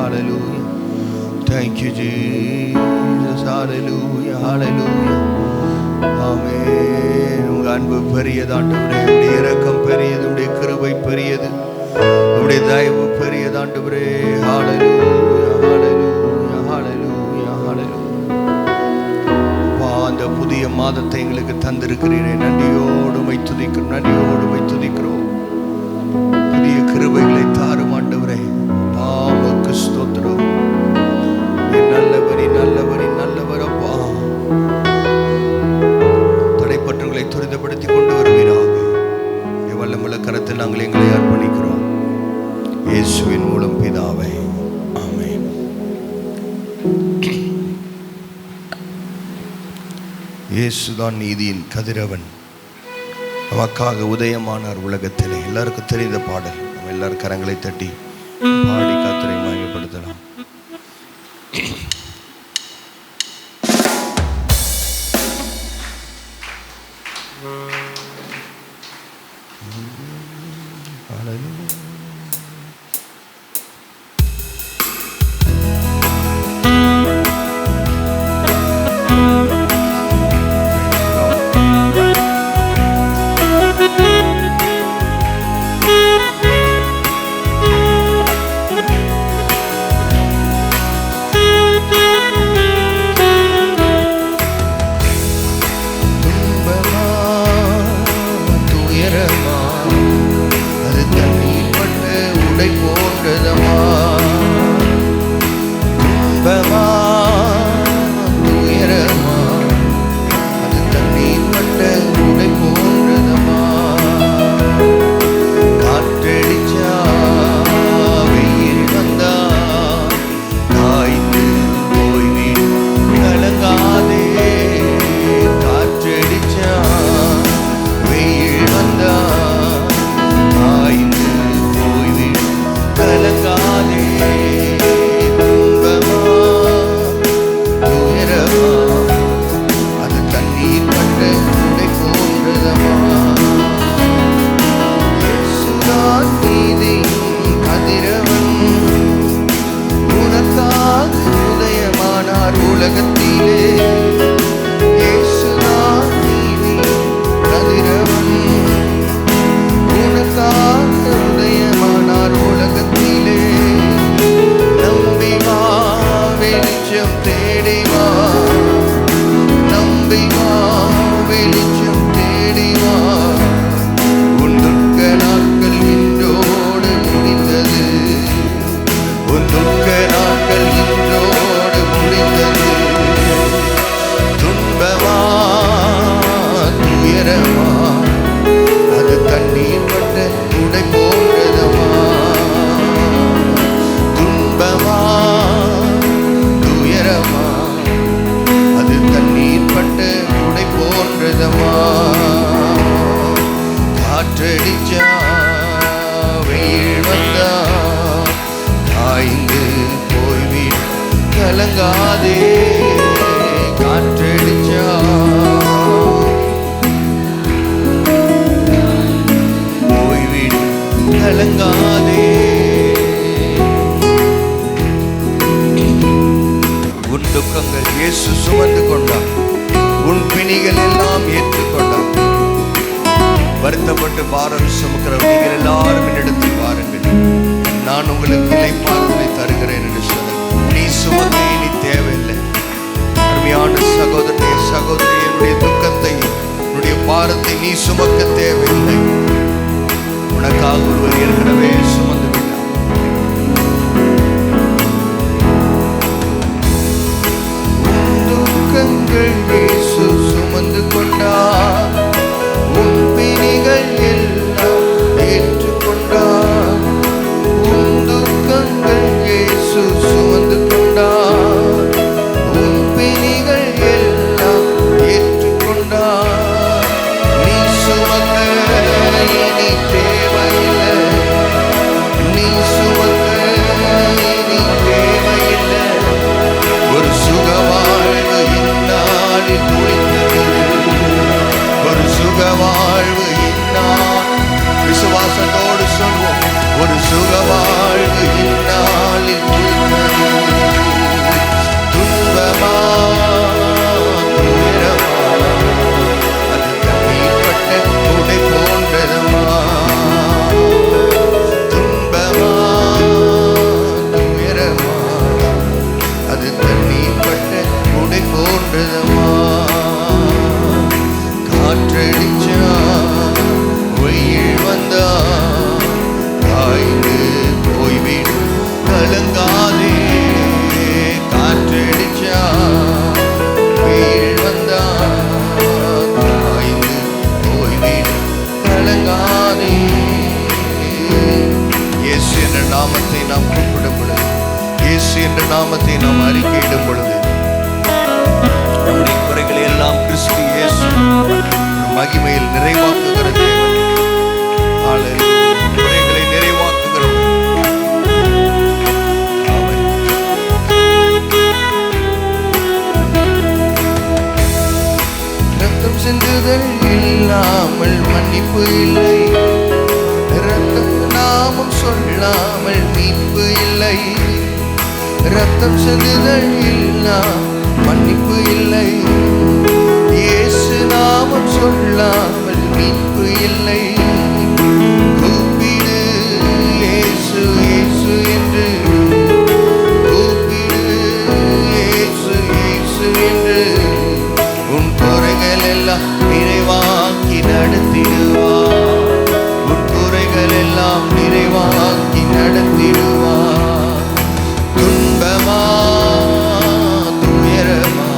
hallelujah. Thank you, Jesus. Hallelujah, hallelujah. Amen. உங்க அன்பு பெரியது ஆண்டவரே, உடைய இரக்கம் பெரியது, உடைய கிருபை பெரியது, உடைய தயவு பெரியது ஆண்டவரே. ஹalleluya, hallelujah, hallelujah, hallelujah. அந்த புதிய மாதத்தை எங்களுக்கு தந்திருக்கிறீரே, நன்றியோடு உம்மை துதிக்கிறோம், நன்றியோடு உம்மை துதிக்கிறோம். புதிய கிருபைகளை தாரும் ஆண்டவரே, உமக்கு ஸ்தோத்திரம். நீ நல்லவரே, நல்லவரே, நல்லவரப்பா. தடைப்பற்றுகளை துரிதப்படுத்தி கொண்டு வருவீராக. வல்லமுள்ள கரத்தில் நாங்கள் எங்களை அர்ப்பணிக்கிறோம், இயேசுவின் மூலம் பிதாவே, ஆமென். இயேசுதான் நீதியின் கதிரவன், நமக்காக உதயமானார் உலகத்திலே. எல்லாருக்கும் தெரிந்த பாடல். நம்ம எல்லாரும் கரங்களை தட்டி பாடி கர்த்தரை மகிமைப்படுத்தலாம். உன் துக்கங்கள் இயேசு சுமந்து கொண்டார், உன் பிணிகள் எல்லாம் ஏற்றுக்கொண்டார். வருத்தப்பட்டு பாரம் சுமக்கிற நீங்கள் எல்லாரும் என்னிடத்தில் வாருங்கள், நான் உங்களுக்கு இளைப்பாறுதலை தருகிறேன் என்று சொல்ல. நீ சுமந்து இனி தேவையில்லை. அருமையான சகோதரனே, சகோதரி, என்னுடைய துக்கத்தை, என்னுடைய பாரத்தை நீ சுமக்க தேவையில்லை. உனக்காக ஒருவர் ஏற்கனவே சுமந்து விட்டார். துக்கங்கள் இயேசு சுமந்து கொண்டார், உன் பிணிகள் எல்லாம் ஏற்றுக்கொண்டார். உன் துக்கங்கள் இயேசு சுமந்து கொண்டார், உன் பிணிகள் எல்லாம் ஏற்றுக்கொண்டார். நீ சுமக்க இனி தேவையில்லை. கலங்காதே, காற்றடிச்சா வெயில் வந்தா காய்ந்து போய்விடு, கலங்காதே. இயேசு என்ற நாமத்தை நாம் கூப்பிடும் பொழுது, இயேசு என்ற நாமத்தை நாம் அறிக்கையிடும் பொழுது நம்முடைய குறைகளை எல்லாம் கிறிஸ்து இயேசு மகிமையில் நிறைவாக்குகிற தேவன். குறைகளை நிறைவாக்குகிறோம். ரத்தம் சிந்துதல் இல்லாமல் மன்னிப்பு இல்லை, ரத்தம் நாமம் சொல்லாமல் மீட்பு இல்லை. ரத்தம் சிந்துதல் இல்லாமல் மன்னிப்பு இல்லை, இயேசு நாமம் சொல்லாமல் மீட்பு இல்லை. கூப்பிடு இயேசு இயேசு என்று, கூப்பிடு இயேசு இயேசு என்று, உன் குறைகள் எல்லாம் நிறைவாக்கி நடத்திடுவார், உன் குறைகள் எல்லாம் நிறைவாக்கி நடத்திடுவார். துன்பமா துயரமா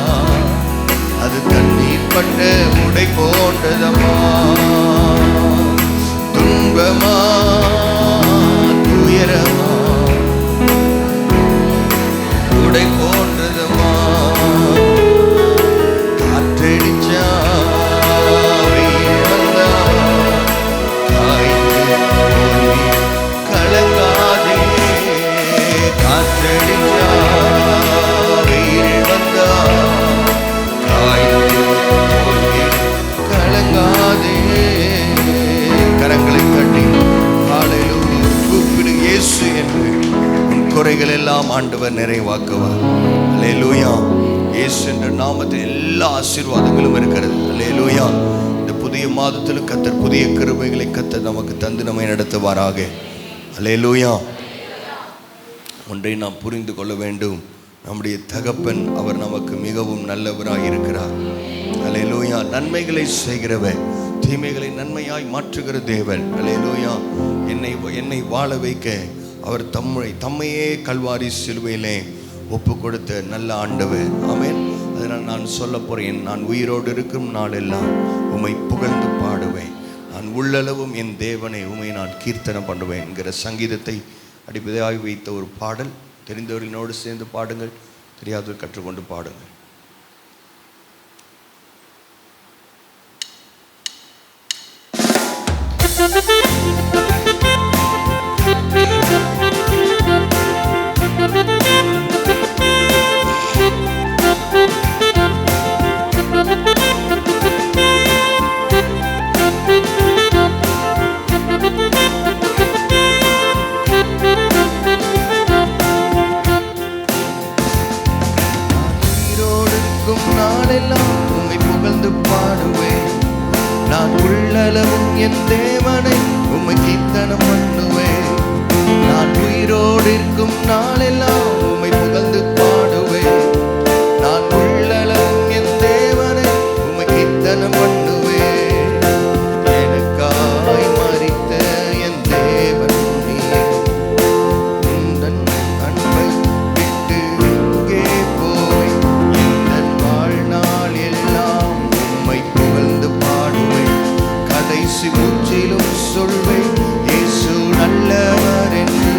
அது தண்ணீர் பட்ட முடை போன்றதம்மா, துன்பமா துயரமா முடை போன்றதம்மா. காற்றடிச்சா வெயில் வந்தா காய்ந்து போய் கலங்காதே, காற்றடிச்சா வெயில் வந்தா காய்ந்து போய் கலங்காதே. கரங்களை தட்டி ஹல்லேலூயா கூப்பிடு இயேசு என்று, உன் குறைகள் எல்லாம் ஆண்டவர் நிறைவாக்குவார். ஹல்லேலூயா. இயேசு என்ற நாமத்தில் எல்லா ஆசீர்வாதங்களும் இருக்கிறது. ஹல்லேலூயா. இந்த புதிய மாதத்தில் கர்த்தர் புதிய கிருபைகளை கர்த்தர் நமக்கு தந்து நம்மை நடத்துவாராக. ஹல்லேலூயா. ஒன்றை நாம் புரிந்து கொள்ள வேண்டும், நம்முடைய தகப்பன் அவர் நமக்கு மிகவும் நல்லவராய் இருக்கிறார். ஹல்லேலூயா. நன்மைகளை செய்கிறவர், தீமைகளை நன்மையாய் மாற்றுகிற தேவன். ஹல்லேலூயா. என்னை வாழ வைக்க அவர் தம்மையே கல்வாரி சிலுவையிலே ஒப்பு கொடுத்த நல்ல ஆண்டவர். ஆமென். அதனால் நான் சொல்ல போறேன், நான் உயிரோடு இருக்கும் நாளெல்லாம் உம்மை புகழ்ந்து பாடுவேன், நான் உள்ளளவும் என் தேவனை உம்மை நான் கீர்த்தனம் பண்ணுவேன் என்கிற சங்கீதத்தை அடிப்படையாக வைத்த ஒரு பாடல். தெரிந்தவர்களோடு சேர்ந்து பாடுங்கள், தெரியாதவர் கற்றுக்கொண்டு பாடுங்கள். நாளெல்லாம் உம்மை புகழ்ந்து பாடுவேன், நான் உள்ளளவும் என் தேவனை உம்மை கீர்த்தனம் பண்ணுவேன். நான் உயிரோடு இருக்கும் நாளெல்லாம் உம்மை புகழ்ந்து பாடுவேன், நான் உள்ளளவும் என் தேவனை உம்மை கீர்த்தனம் பண்ணுவேன். எனக்காய் மரித்த என் தேவன் நீர், உந்தன் அன்பை விட்டு எங்கே போய் என் வாழ்நாள் எல்லாம் உம்மை புகழ்ந்து பாடுவேன். கடைசி மூச்சிலும் சொல்வேன் இயேசு நல்லவர் என்று.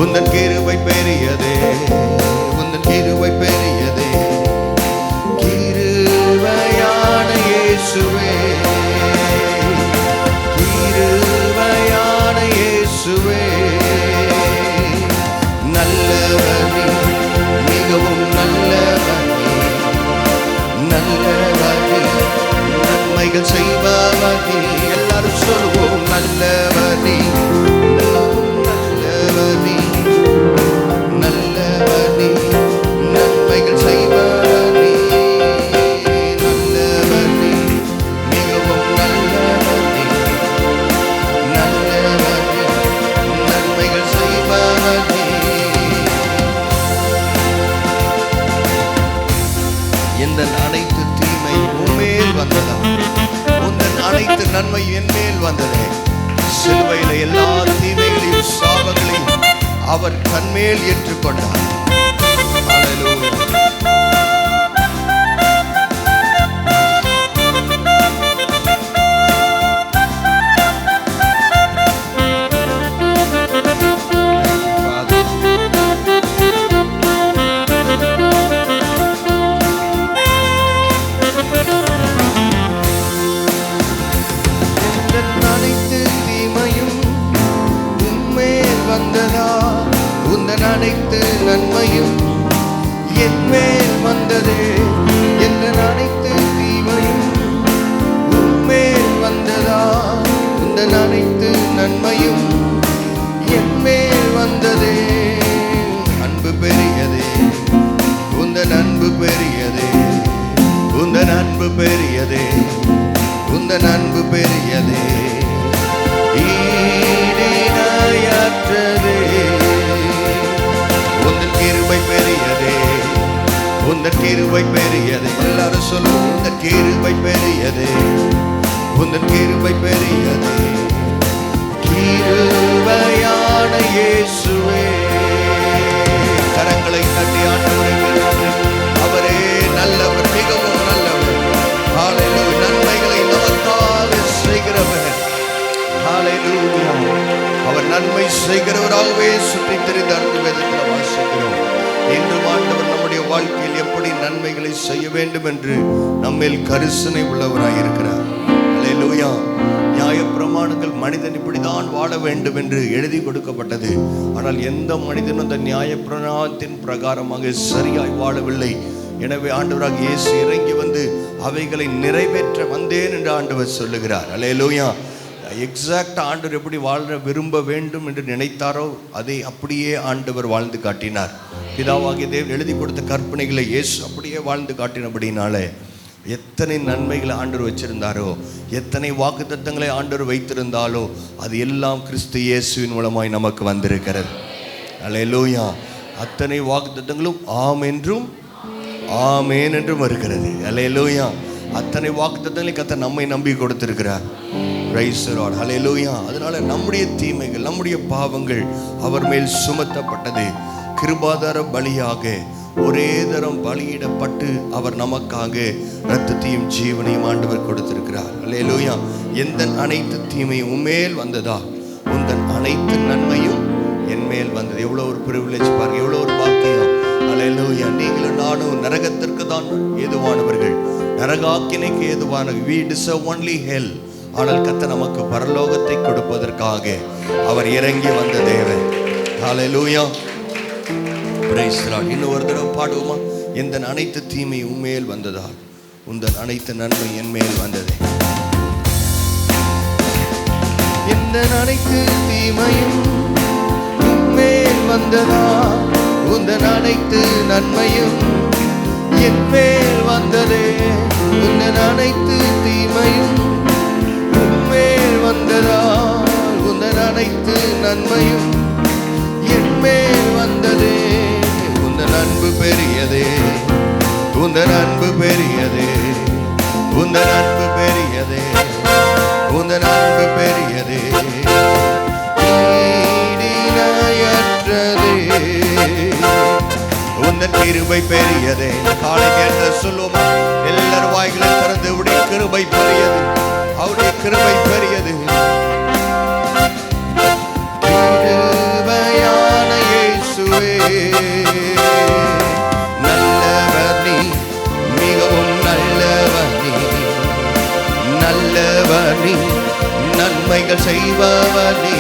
உந்தன் கிருபை பெரியதே, உந்தன் கிருபை பெரியதே. கிருபையான இயேசுவே, கிருபையான இயேசுவே, நல்லவனே, மிகவும் நல்லவனே, நல்லவனே, நன்மைகள் செய்பவனே. எல்லாரும் சொல்வோம், நல்லவனே, நல்லவனே, நல்லவனே, நன்மைகள் செய்பவனே, நல்லவனே, மிகவும் நல்லவனே, நல்லவனே, நன்மைகள் செய்பவனே. எந்த அனைத்து தீமை உன்மேல் வந்ததா, உந்தன் அனைத்து நன்மை என் மேல் வந்ததே. சிலுவையில எல்லா தீமைகளையும் சாபங்களையும் அவர் தன்மேல் ஏற்றுக்கொண்டார். ஹல்லேலூயா. அனைத்து நன்மையும் என் மேல் வந்ததே. எந்த அனைத்து தீமையும் உன்மேல் வந்ததா, இந்த அனைத்து நன்மையும் என் மேல் வந்ததே. அன்பு பெரியதே, உந்தன் அன்பு பெரியதே, உந்தன் அன்பு பெரியதே, உந்தன் அன்பு பெரியதே, ஈடிணையற்றதே. உந்தன் கிருபை பெரியதே, உந்தன் கிருபை பெரியதே. எல்லாரும் சொல்லுவோம், உந்தன் கிருபை பெரியதே, உந்தன் கிருபை பெரியதே. கிருபையான இயேசுவே, கரங்களை தட்டி ஆண்டவரை நன்றி. அவரே நல்லவர், மிகவும் நல்லவர். ஹல்லேலூயா. நன்மைகளை நமக்காக செய்கிறவர். ஹல்லேலூயா. அவர் நன்மை செய்கிறவராகவே சுற்றி தெரிந்த அர்த்த வேதத்தில் வாசிக்கிறோம். இன்று ஆண்டவர் நம்முடைய வாழ்க்கையில் எப்படி நன்மைகளை செய்ய வேண்டும் என்று நம்மேல் கரிசனை உள்ளவராய் இருக்கிறார். ஹல்லேலூயா. நியாயப்பிரமாணங்கள் மனிதன் இப்படிதான் வாழ வேண்டும் என்று எழுதி கொடுக்கப்பட்டது. ஆனால் எந்த மனிதனும் அந்த நியாயப்பிரமாணத்தின் பிரகாரமாக சரியாய் வாழவில்லை. எனவே ஆண்டவராக இயேசு இறங்கி வந்து அவைகளை நிறைவேற்ற வந்தேன் என்று ஆண்டவர் சொல்லுகிறார். ஹல்லேலூயா. எக்ஸாக்ட் ஆண்டவர் எப்படி வாழ விரும்ப வேண்டும் என்று நினைத்தாரோ அதை அப்படியே ஆண்டவர் வாழ்ந்து காட்டினார். பிதாவாகிய தேவன் எழுதி கொடுத்த கற்பனைகளை இயேசு அப்படியே வாழ்ந்து காட்டினபடினாலே எத்தனை நன்மைகளை ஆண்டவர் வச்சிருந்தாரோ, எத்தனை வாக்குத்தத்தங்களை ஆண்டவர் வைத்திருந்தாலோ அது எல்லாம் கிறிஸ்து இயேசுவின் மூலமாய் நமக்கு வந்திருக்கிறது. ஹல்லேலூயா. அத்தனை வாக்குத்தத்தங்களும் ஆம் என்றும் ஆமேன் என்றும் வருகிறது. ஹல்லேலூயா. அத்தனை வாக்குத்தத்தங்களை கர்த்தர் நம்மை நம்பி கொடுத்திருக்கிறார். Praise the Lord. ஹல்லேலூயா. அதனால நம்முடைய தீமைகள், நம்முடைய பாவங்கள் அவர் மேல் சுமத்தப்பட்டது. கிருபாதார பலியாக ஒரே தரம் பலியிடப்பட்டு அவர் நமக்காக இரத்தத்தையும் ஜீவனையும் ஆண்டவர் கொடுத்திருக்கிறார். ஹல்லேலூயா. எந்த அனைத்து தீமையும் உன்மேல் வந்ததா, உந்தன் அனைத்து நன்மையும் என் மேல் வந்தது. எவ்வளோ ஒரு பிரிவிலேஜ் பாருங்க, எவ்வளோ ஒரு பாக்கியம். ஹல்லேலூயா. நீங்களும் நானும் நரகத்திற்கு தான் ஏதுவானவர்கள், நரகாக்கினைக்கு ஏதுவான. we deserve only hell. ஆனால் கர்த்தர் நமக்கு பரலோகத்தை கொடுப்பதற்காக அவர் இறங்கி வந்த தேவன். ஹல்லேலூயா. Praise the Lord. இன்னும் ஒரு தடவை பாடுவோமா? எந்த அனைத்து தீமை உன்மேல் வந்ததால் உந்தன் அனைத்து நன்மை என் மேல் வந்ததே. எந்த அனைத்து தீமையும் உன்மேல் வந்ததா, உந்தன் அனைத்து நன்மையும் என் மேல் வந்ததே. உந்தன் அனைத்து தீமையும் உன்மேல் வந்ததா, உந்தன் அனைத்து நன்மையும் என் மேல் வந்ததே. உந்தன் அன்பு பெரியதே, உந்தன் அன்பு பெரியதே, உந்தன் அன்பு பெரியதே, உந்தன் அன்பு பெரியதே, ஈடிணையற்றதே. உந்தன் கிருபை பெரியதே. காலை கேட்ட சொல்லுவோமா? எல்லாரும் வாய்களை திறந்து உடைய கிருபை பெரியது, அவருடைய கிருபை பெரியது. கிருபையான பாடுவே. நல்லவர் நீ, மிகவும் நல்லவர் நீ, நல்லவர் நீ, நன்மைகள் செய்பவர் நீ,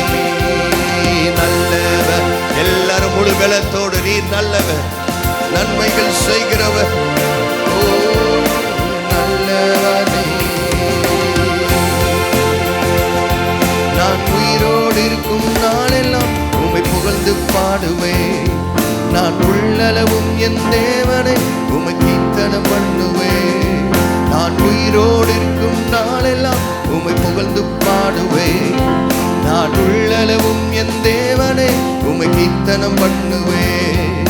நல்லவர். எல்லாரும் முழு பலத்தோடு நீ நல்லவர், நன்மைகள் செய்கிறவர். ஓ நல்லவர் நீ. நான் உயிரோடு இருக்கும் நாளெல்லாம் உம்மை புகழ்ந்து பாடுவேன். நான் உள்ளளவும் என் தேவனை உம்மை கீர்த்தனம் பண்ணுவேன். நான் உயிரோடு இருக்கும் நாளெல்லாம் உம்மை புகழ்ந்து பாடுவேன். நான் உள்ளளவும் என் தேவனை உம்மை கீர்த்தனம் பண்ணுவேன்.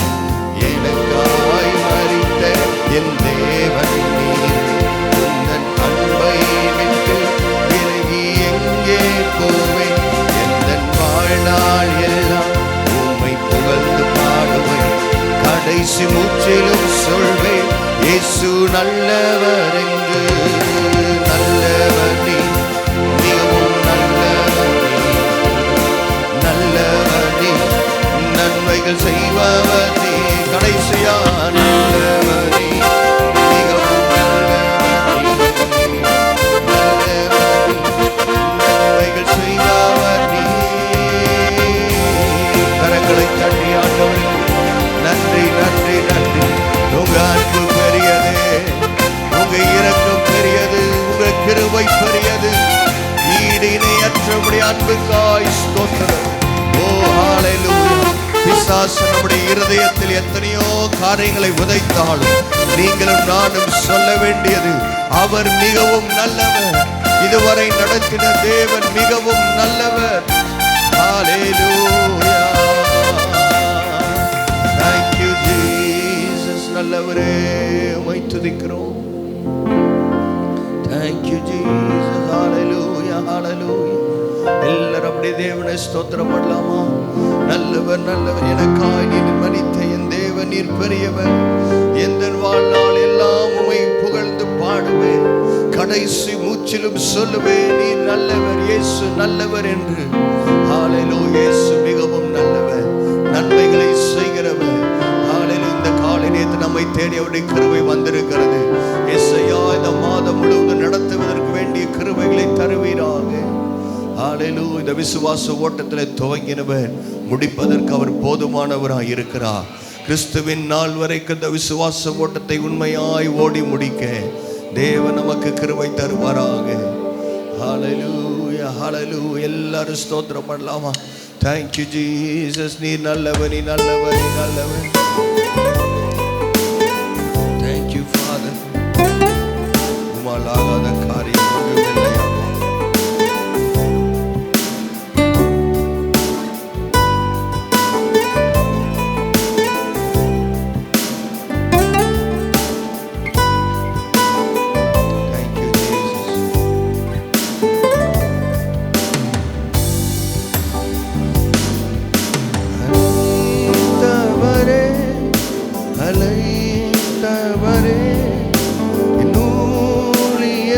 எனக்காய் மரித்த என் தேவன் நீர், உந்தன் அன்பை விட்டு விலகி எங்கே போவேன்? எந்தன் வாழ்நாள் எல்லாம் உம்மை புகழ்ந்து பாடுவேன். கடைசி மூச்சிலும் சொல்வேன் இயேசு நல்லவர் என்று. நல்லவர் நீ, மிகவும் நல்லவர் நீ, நல்லவர் நீ, நன்மைகள் செய்பவர் நீ. கடைசியா நல்லவர் நீ, மிகவும் நல்லவர் நீ, நல்லவர் நீ, நன்மைகள் செய்பவர் நீ. கரங்களை தட்டி ஆண்டவரே நன்றி நன்றி நன்றி. உங்க அன்பு பெரியது, உங்க இரக்கம் பெரியது, உங்க கிருபை பெரியது. ஈடு இணையற்றபடி அன்புக்காய் ஸ்தோத்திரம். ஓ ஹல்லேலூயா. பிசாசு நம்முடைய இருதயத்தில் எத்தனையோ காரியங்களை உதைத்தாலும் நீங்களும் நானும் சொல்ல வேண்டியது அவர் மிகவும் நல்லவர். இதுவரை நடத்தின தேவன் மிகவும் நல்லவர். ஹல்லேலூயா. Thank you Jesus. நல்லவரே உம்மை துதிக்கிறோம். Thank you Jesus. Hallelujah. Hallelujah. எல்லாரும் அப்படியே தேவனை ஸ்தோத்திரம் பண்ணலாமா? நல்லவர் நல்லவர், எனக்காய் நீர் மரித்த என் தேவன் நீர் பெரியவர். எந்த வாழ்நாள் எல்லாம் உம்மை புகழ்ந்து பாடுவேன். கடைசி மூச்சிலும் சொல்லுவேன் நீர் நல்லவர், இயேசு நல்லவர் என்று. ஹல்லேலூயா. இயேசு மிகவும் நல்லவர், நன்மைகளை செய்கிறவர். ஹல்லேலூயா. இந்த காலை நேரத்தில் நம்மை தேடி அவருடைய கிருபை வந்திருக்கிறது. இயேசுயா இந்த மாதம் முழுவதும் நடத்துவதற்கு வேண்டிய கிருபைகளை தருவீராக. ஹல்லேலூயா. இந்த விசுவாச ஓட்டத்தில் துவங்கினவர் முடிப்பதற்கு அவர் போதுமானவராய் இருக்கிறார். கிறிஸ்துவின் நாள் வரைக்கும் இந்த விசுவாச ஓட்டத்தை உண்மையாய் ஓடி முடிக்க தேவன் நமக்கு கிருபை தருவாராக. ஹல்லேலூயா. ஹல்லேலூயா. எல்லாரும் ஸ்தோத்திரம் பண்ணலாமா? Thank you Jesus. நீ நல்லவர், நீ நல்லவர், நீ நல்லவர். Thank you Father. உம்மால் ஆகாத காரியம் ஒன்றுமில்லை. அலைத்தவரே, நூறிய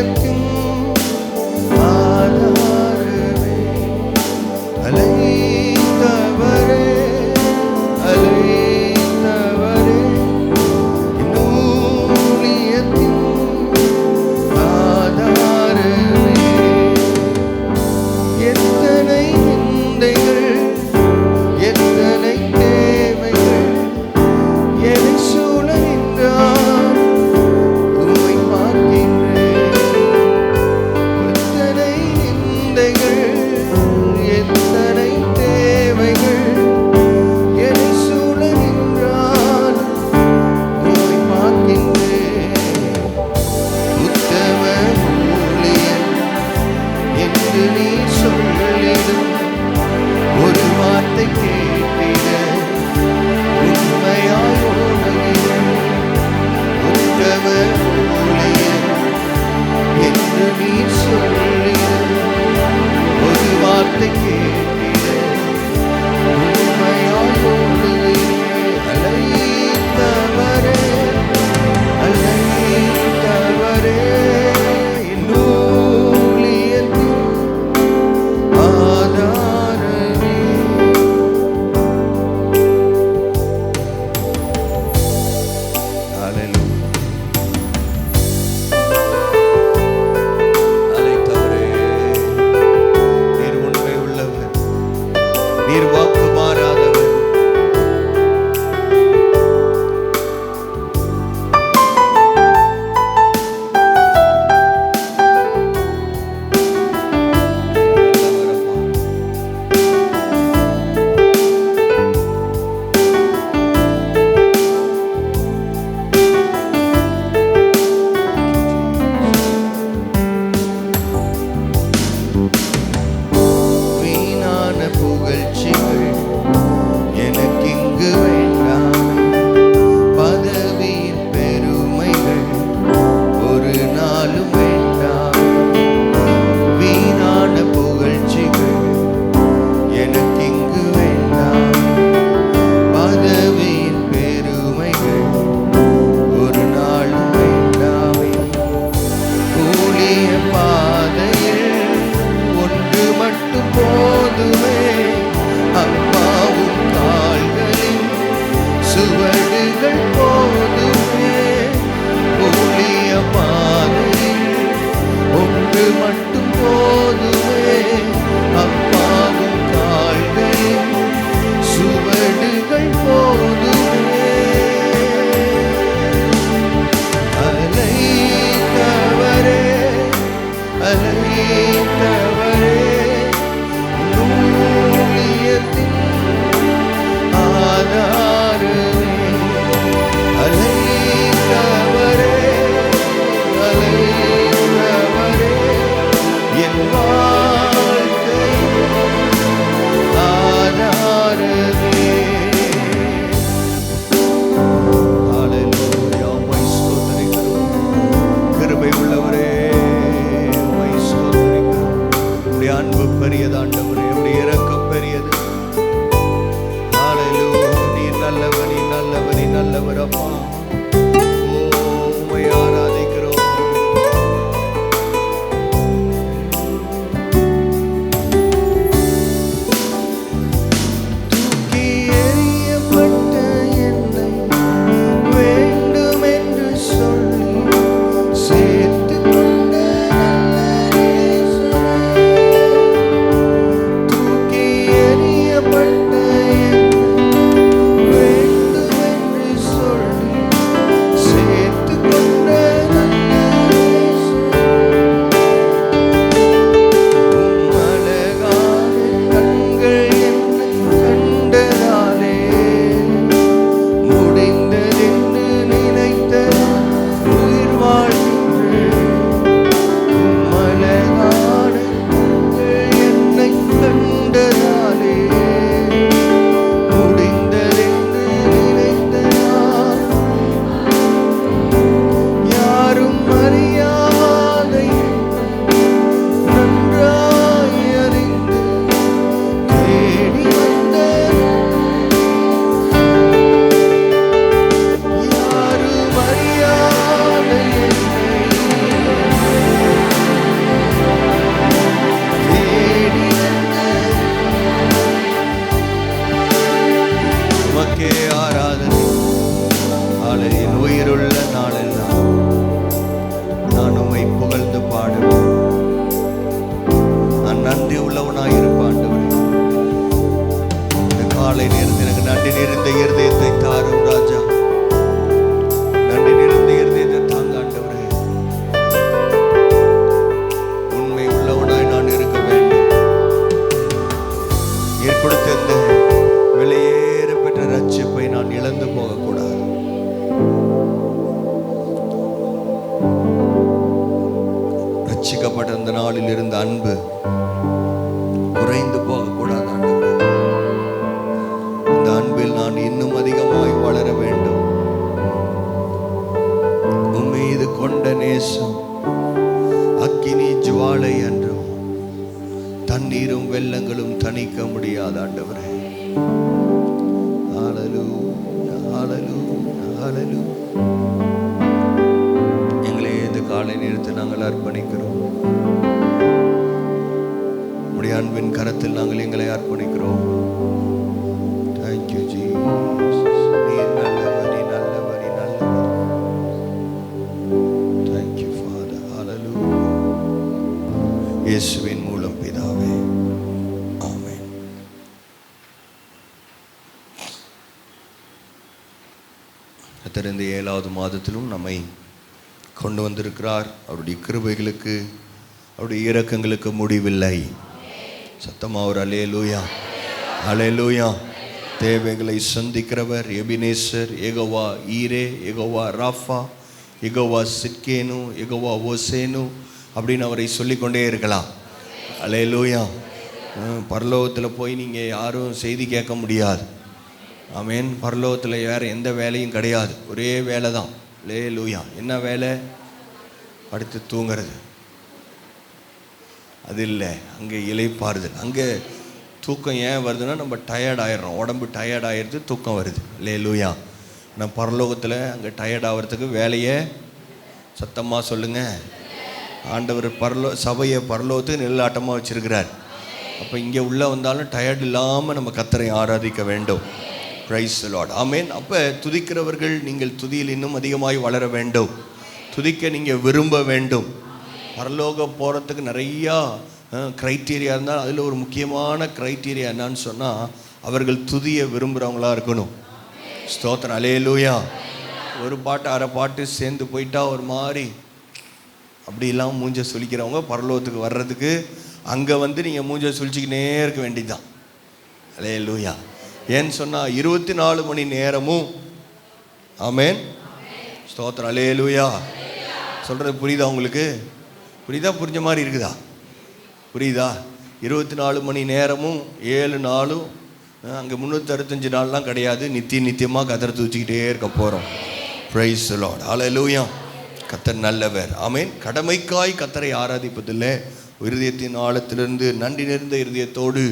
சுவடுகள் போதுமே ஊழிய பாதையில் ஒன்று மட்டும் போதுமே அப்பாவும் கால்களில் சுவடுகள் போதுமே அலைத்தவரே அலைத்தவரே ஊழியத்தின் ஆதாரமே அலைத்தவரே அலைத்தவரே என் வாழ்க்கை ஆதாரமே. ஹல்லேலூயா, உம்மை ஸ்தோத்திரிக்கிறோம். கிருபை உள்ளவரே, உம்மை ஸ்தோத்திரிக்கிறோம். உம்முடைய அன்பு பெரியது ஆண்டவரே, உம்முடைய இரக்கம் பெரியது. ஹல்லேலூயா, நீர் நல்லவர், நீர் நல்லவர், நீர் நல்லவர் அப்பா. ஓ, உம்மை ஆராதிக்கிறோம். தூக்கி எறியப்பட்ட என்னை வேண்டும் என்று சொல்லி சேர்த்துக் கொண்ட நல்ல நேசரே. தூக்கி எறியப்பட்ட என்னை வேண்டும் என்று சொல்லி சேர்த்துக் கொண்ட நல்ல நேசரே. உம் அழகான கண்கள் என்னை கண்டதாலே முடிந்ததென்று நினைத்த உயிர் வாழ்கின்றேன். உம் அழகான கண்கள் என்னை கண்டதாலே முடிந்ததென்று நினைத்த நான் யாரும் அறியாத நன்றாய் அறிந்து தேடி வந்த யாரும் அறியாத தேடி வந்த உமக்கே ஆராதனை. என் உயிருள்ள நாளெல்லாம் நான் உம்மை புகழ்ந்து பாடுவேன். நான் நன்றி உள்ளவனாய் இருப்பேன் ஆண்டவரே. இந்த காலை நேரத்தில் எனக்கு நன்றி நிறைந்த இருதயத்தை தாரும் ராஜா. நன்றி நிறைந்த இருதயத்தை தாங்க ஆண்டவரே. உண்மை உள்ளவனாய் நான் இருக்க வேண்டும். ஏற்படுத்த இந்த விலையேற பெற்ற ரட்சிப்பை நான் இழந்து போகக்கூடாது. ரட்சிக்கப்பட்ட அந்த நாளில் இருந்த அன்பு குறைந்து போகக்கூடாது ஆண்டவரே. இந்த அன்பில் நான் இன்னும் அதிகமாய் வளர வேண்டும். உம்மீது கொண்ட நேசம் அக்கினி ஜுவாலை என்றும் தண்ணீரும் வெள்ளங்களும் தணிக்க முடியாத ஆண்டவரே. ஹல்லேலூயா, ஹல்லேலூயா, ஹல்லேலூயா. எங்களை இந்த காலை நேரத்தில் நாங்கள் அர்ப்பணிக்கிறோம். உம்முடைய அன்பின் கரத்தில் நாங்கள் எங்களை அர்ப்பணிக்கிறோம். Thank you, Jesus. நீர் நல்லவர், நீர் நல்லவர், நீர் நல்லவர். Thank you, Father. Hallelujah. இயேசுவின் மூலம் பிதாவே, ஆமென். கர்த்தர் இந்த 7வது மாதத்திலும் நம்மை கொண்டு வந்திருக்கிறார். அவருடைய கிருபைகளுக்கு, அவருடைய இரக்கங்களுக்கு முடிவில்லை. சத்தமா ஒரு அல்லேலூயா, அல்லேலூயா. தேவைகளை சந்திக்கிறவர் எபினேசர், யெகோவா ஈரே, யெகோவா ராஃபா, யெகோவா சிட்கேனு, யெகோவா ஓசேனு அப்படின்னு அவரை சொல்லிக்கொண்டே இருக்கலாம். அல்லேலூயா. பரலோகத்தில் போய் நீங்கள் யாரும் செய்தி கேட்க முடியாது. ஆமேன். பரலோகத்தில் வேறு எந்த வேலையும் கிடையாது. ஒரே வேலை தான். அல்லேலூயா. என்ன வேலை? படுத்து தூங்கிறது. அது இல்லை. அங்கே இளைப்பாறுதல். அங்கே தூக்கம் ஏன் வருதுன்னா நம்ம டயர்ட் ஆயிடுறோம். உடம்பு டயர்ட் ஆகிடுது, தூக்கம் வருது. அல்லேலூயா. நம்ம பரலோகத்தில் அங்கே டயர்ட் ஆகிறதுக்கு வேலையை சத்தமாக சொல்லுங்கள். ஆண்டவர் சபையை பரலோகத்துக்கு நிழலாட்டமாக வச்சுருக்கிறார். அப்போ இங்கே உள்ளே வந்தாலும் டயர்ட் இல்லாமல் நம்ம கர்த்தரை ஆராதிக்க வேண்டும். Praise the Lord. ஆமென். அப்போ துதிக்கிறவர்கள் நீங்கள் துதியில் இன்னும் அதிகமாய் வளர வேண்டும். துதிக்க நீங்கள் விரும்ப வேண்டும். பரலோகம் போகிறதுக்கு நிறையா க்ரைட்டீரியா இருந்தால் அதில் ஒரு முக்கியமான க்ரைட்டீரியா என்னன்னு சொன்னால் அவர்கள் துதியை விரும்புகிறவங்களா இருக்கணும். ஸ்தோத்திரம். அல்லேலூயா. ஒரு பாட்டு அரை பாட்டு சேர்ந்து போயிட்டா ஒரு மாதிரி அப்படிலாம் மூஞ்ச சுளிக்கிறவங்க பரலோகத்துக்கு வர்றதுக்கு அங்கே நீங்கள் மூஞ்ச சுழிச்சிக்கினே இருக்க வேண்டியதுதான். அல்லேலூயா. ஏன்னு சொன்னால் 24 மணி நேரமும் ஆமென். ஸ்தோத்திரம். அல்லேலூயா. சொல்கிறது புரியுதா உங்களுக்கு? புரியுதா? புரிஞ்ச மாதிரி இருக்குதா? புரியுதா? 24 மணி நேரமும் 7 நாளும் அங்கே 365 நாள்லாம் கிடையாது. நித்தியமாக கத்தரை தூச்சிக்கிட்டே இருக்க போகிறோம். Praise the Lord. அல்லேலூயா. கத்தர் நல்லவர். ஆமென். கடமைக்காய் கத்தரை ஆராதிப்பதில்லை, இருதயத்தின் ஆழத்திலிருந்து நன்றி நிறைந்த இருதயத்தோடு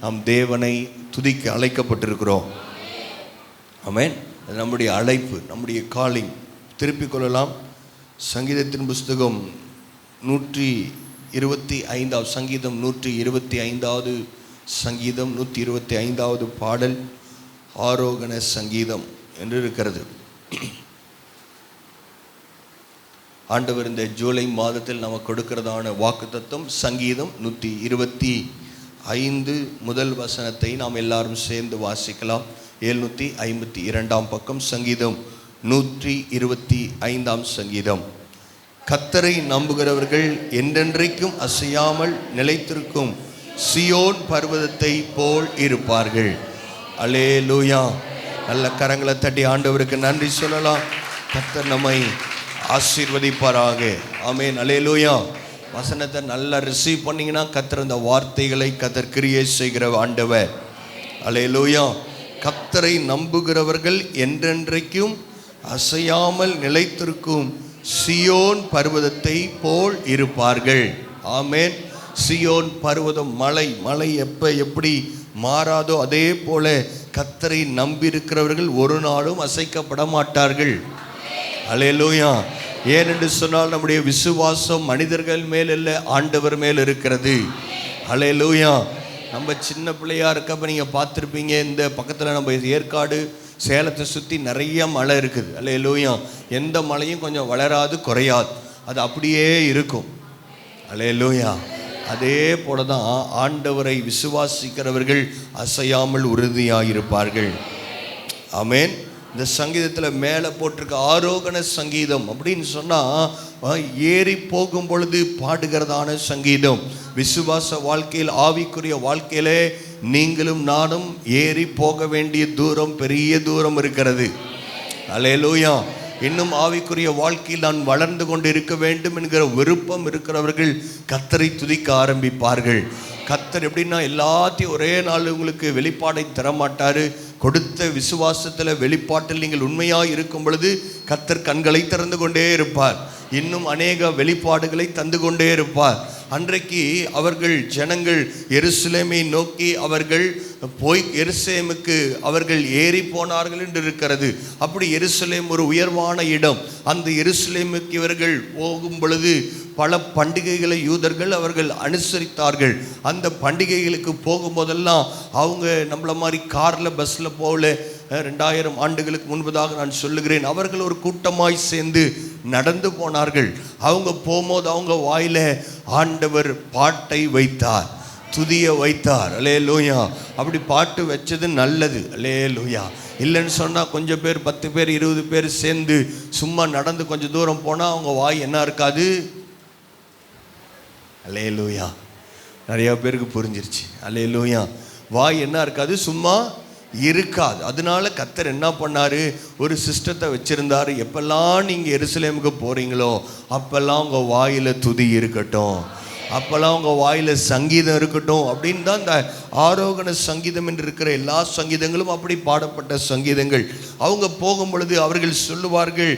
நாம் தேவனை துதிக்க அழைக்கப்பட்டிருக்கிறோம். ஆமென். அது நம்முடைய அழைப்பு, நம்முடைய காலிங். திருப்பிக் கொள்ளலாம். சங்கீதத்தின் புஸ்தகம் 125 சங்கீதம் 125வது சங்கீதம் 125வது பாடல் ஆரோகண சங்கீதம் என்று இருக்கிறது. ஆண்டவர் இந்த ஜூலை மாதத்தில் நமக்கு கொடுக்கிறதான வாக்குத்தத்தம் சங்கீதம் 125 முதல் வசனத்தை நாம் எல்லாரும் சேர்ந்து வாசிக்கலாம். 752 பக்கம் சங்கீதம் 125 சங்கீதம். கர்த்தரை நம்புகிறவர்கள் என்றென்றைக்கும் அசையாமல் நிலைத்திருக்கும் சியோன் பர்வதத்தை போல் இருப்பார்கள். அல்லேலூயா. நல்ல கரங்களை தட்டி ஆண்டவருக்கு நன்றி சொல்லலாம். கர்த்தர் நம்மை ஆசீர்வதிப்பாராக. ஆமென். அல்லேலூயா. வசனத்தை நல்லா ரிசீவ் பண்ணிங்கன்னா கர்த்தர் அந்த வார்த்தைகளை கர்த்தர் கிரியை செய்கிற ஆண்டவர். அல்லேலூயா. கர்த்தரை நம்புகிறவர்கள் என்றென்றைக்கும் அசையாமல் நிலைத்திருக்கும் சியோன் பர்வதத்தை போல் இருப்பார்கள். ஆமென். சியோன் பர்வதம் மலை எப்படி மாறாதோ அதே போல கர்த்தரை நம்பியிருக்கிறவர்கள் ஒரு நாளும் அசைக்கப்பட மாட்டார்கள். அல்லேலூயா. ஏனென்று சொன்னால் நம்முடைய விசுவாசம் மனிதர்கள் மேல் அல்ல, ஆண்டவர் மேல் இருக்கிறது. அல்லேலூயா. நம்ம சின்ன பிள்ளையா இருக்கப்ப நீங்கள் பார்த்துருப்பீங்க, இந்த பக்கத்தில் நம்ம ஏற்காடு சேலத்தை சுற்றி நிறைய மலை இருக்குது. அல்லேலூயா. எந்த மலையும் கொஞ்சம் வளராது குறையாது, அது அப்படியே இருக்கும். அல்லேலூயா. அதே போல தான் ஆண்டவரை விசுவாசிக்கிறவர்கள் அசையாமல் உறுதியாயிருப்பார்கள். ஆமென். இந்த சங்கீதத்தில் மேலே போட்டிருக்க ஆரோகண சங்கீதம் அப்படின்னு சொன்னால் ஏறி போகும் பொழுது பாடுகிறதான சங்கீதம். விசுவாச வாழ்க்கையில் ஆவிக்குரிய வாழ்க்கையிலே நீங்களும் நானும் ஏறி போக வேண்டிய தூரம் பெரிய தூரம் இருக்கிறது. அல்லேலூயா. இன்னும் ஆவிக்குரிய வாழ்க்கையில் நான் வளர்ந்து கொண்டு இருக்க வேண்டும் என்கிற விருப்பம் இருக்கிறவர்கள் கர்த்தரை துதிக்க ஆரம்பிப்பார்கள். கர்த்தர் எப்படின்னா எல்லாத்தையும் ஒரே நாள் உங்களுக்கு வெளிப்பாடை தரமாட்டார். கொடுத்த விசுவாசத்தில் வெளிப்பாட்டில் நீங்கள் உண்மையாக இருக்கும் பொழுது கர்த்தர் கண்களை திறந்து கொண்டே இருப்பார். இன்னும் அநேக வெளிப்பாடுகளை தந்து கொண்டே இருப்பார். அன்றைக்கு அவர்கள் ஜனங்கள் எருசலேமை நோக்கி அவர்கள் போய் எருசலேமுக்கு அவர்கள் ஏறி போனார்கள் என்று இருக்கிறது. அப்படி எருசலேம் ஒரு உயர்வான இடம். அந்த எருசலேமுக்கு இவர்கள் போகும் பொழுது பல பண்டிகைகளை யூதர்கள் அவர்கள் அனுசரித்தார்கள். அந்த பண்டிகைகளுக்கு போகும்போதெல்லாம் அவங்க நம்மள மாதிரி காரில் பஸ்ஸில் போகல. 2000 ஆண்டுகளுக்கு முன்பதாக நான் சொல்லுகிறேன், அவர்கள் ஒரு கூட்டமாய் சேர்ந்து நடந்து போனார்கள். அவங்க போகும்போது அவங்க வாயில ஆண்டவர் பாட்டை வைத்தார், துதியை வைத்தார். அல்லேலூயா. அப்படி பாட்டு வச்சது நல்லது. அல்லேலூயா. இல்லைன்னு சொன்னால் கொஞ்சம் பேர் 10 பேர் 20 பேர் சேர்ந்து சும்மா நடந்து கொஞ்சம் தூரம் போனால் அவங்க வாய் என்ன இருக்காது. அல்லேலூயா. நிறையா பேருக்கு புரிஞ்சிருச்சு. அல்லேலூயா. வாய் என்ன இருக்காது, சும்மா இருக்காது. அதனால கர்த்தர் என்ன பண்ணாரு, ஒரு சிஸ்டத்தை வச்சிருந்தாரு. எப்பெல்லாம் நீங்கள் எருசலேமுக்கு போறீங்களோ அப்பெல்லாம் உங்கள் வாயில துதி இருக்கட்டும், அப்பெல்லாம் உங்கள் வாயில் சங்கீதம் இருக்கட்டும் அப்படின்னு தான் இந்த ஆரோகண சங்கீதம் என்று இருக்கிற எல்லா சங்கீதங்களும் அப்படி பாடப்பட்ட சங்கீதங்கள். அவங்க போகும் பொழுது அவர்கள் சொல்லுவார்கள்,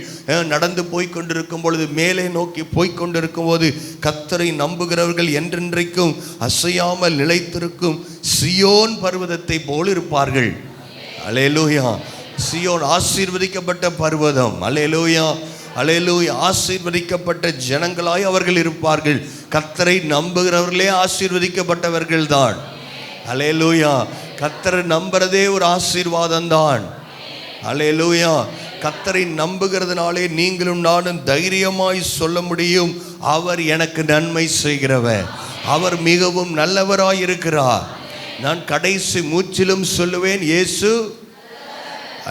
நடந்து போய்கொண்டிருக்கும் பொழுது, மேலே நோக்கி போய்கொண்டிருக்கும் போது, கர்த்தரை நம்புகிறவர்கள் என்றென்றைக்கும் அசையாமல் நிலைத்திருக்கும் சியோன் பர்வதத்தை போல் இருப்பார்கள். அல்லேலூயா. சியோன் ஆசீர்வதிக்கப்பட்ட பர்வதம். அல்லேலூயா. அல்லேலூயா. ஆசீர்வதிக்கப்பட்ட ஜனங்களாய் அவர்கள் இருப்பார்கள். கர்த்தரை நம்புகிறவர்களே ஆசீர்வதிக்கப்பட்டவர்கள் தான். அல்லேலூயா. கர்த்தரை நம்புறதே ஒரு ஆசீர்வாதம் தான். அல்லேலூயா. கர்த்தரை நம்புகிறதுனாலே நீங்களும் நானும் தைரியமாய் சொல்ல முடியும், அவர் எனக்கு நன்மை செய்கிறவர், அவர் மிகவும் நல்லவராய் இருக்கிறார். நான் கடைசி மூச்சிலும் சொல்லுவேன், இயேசு.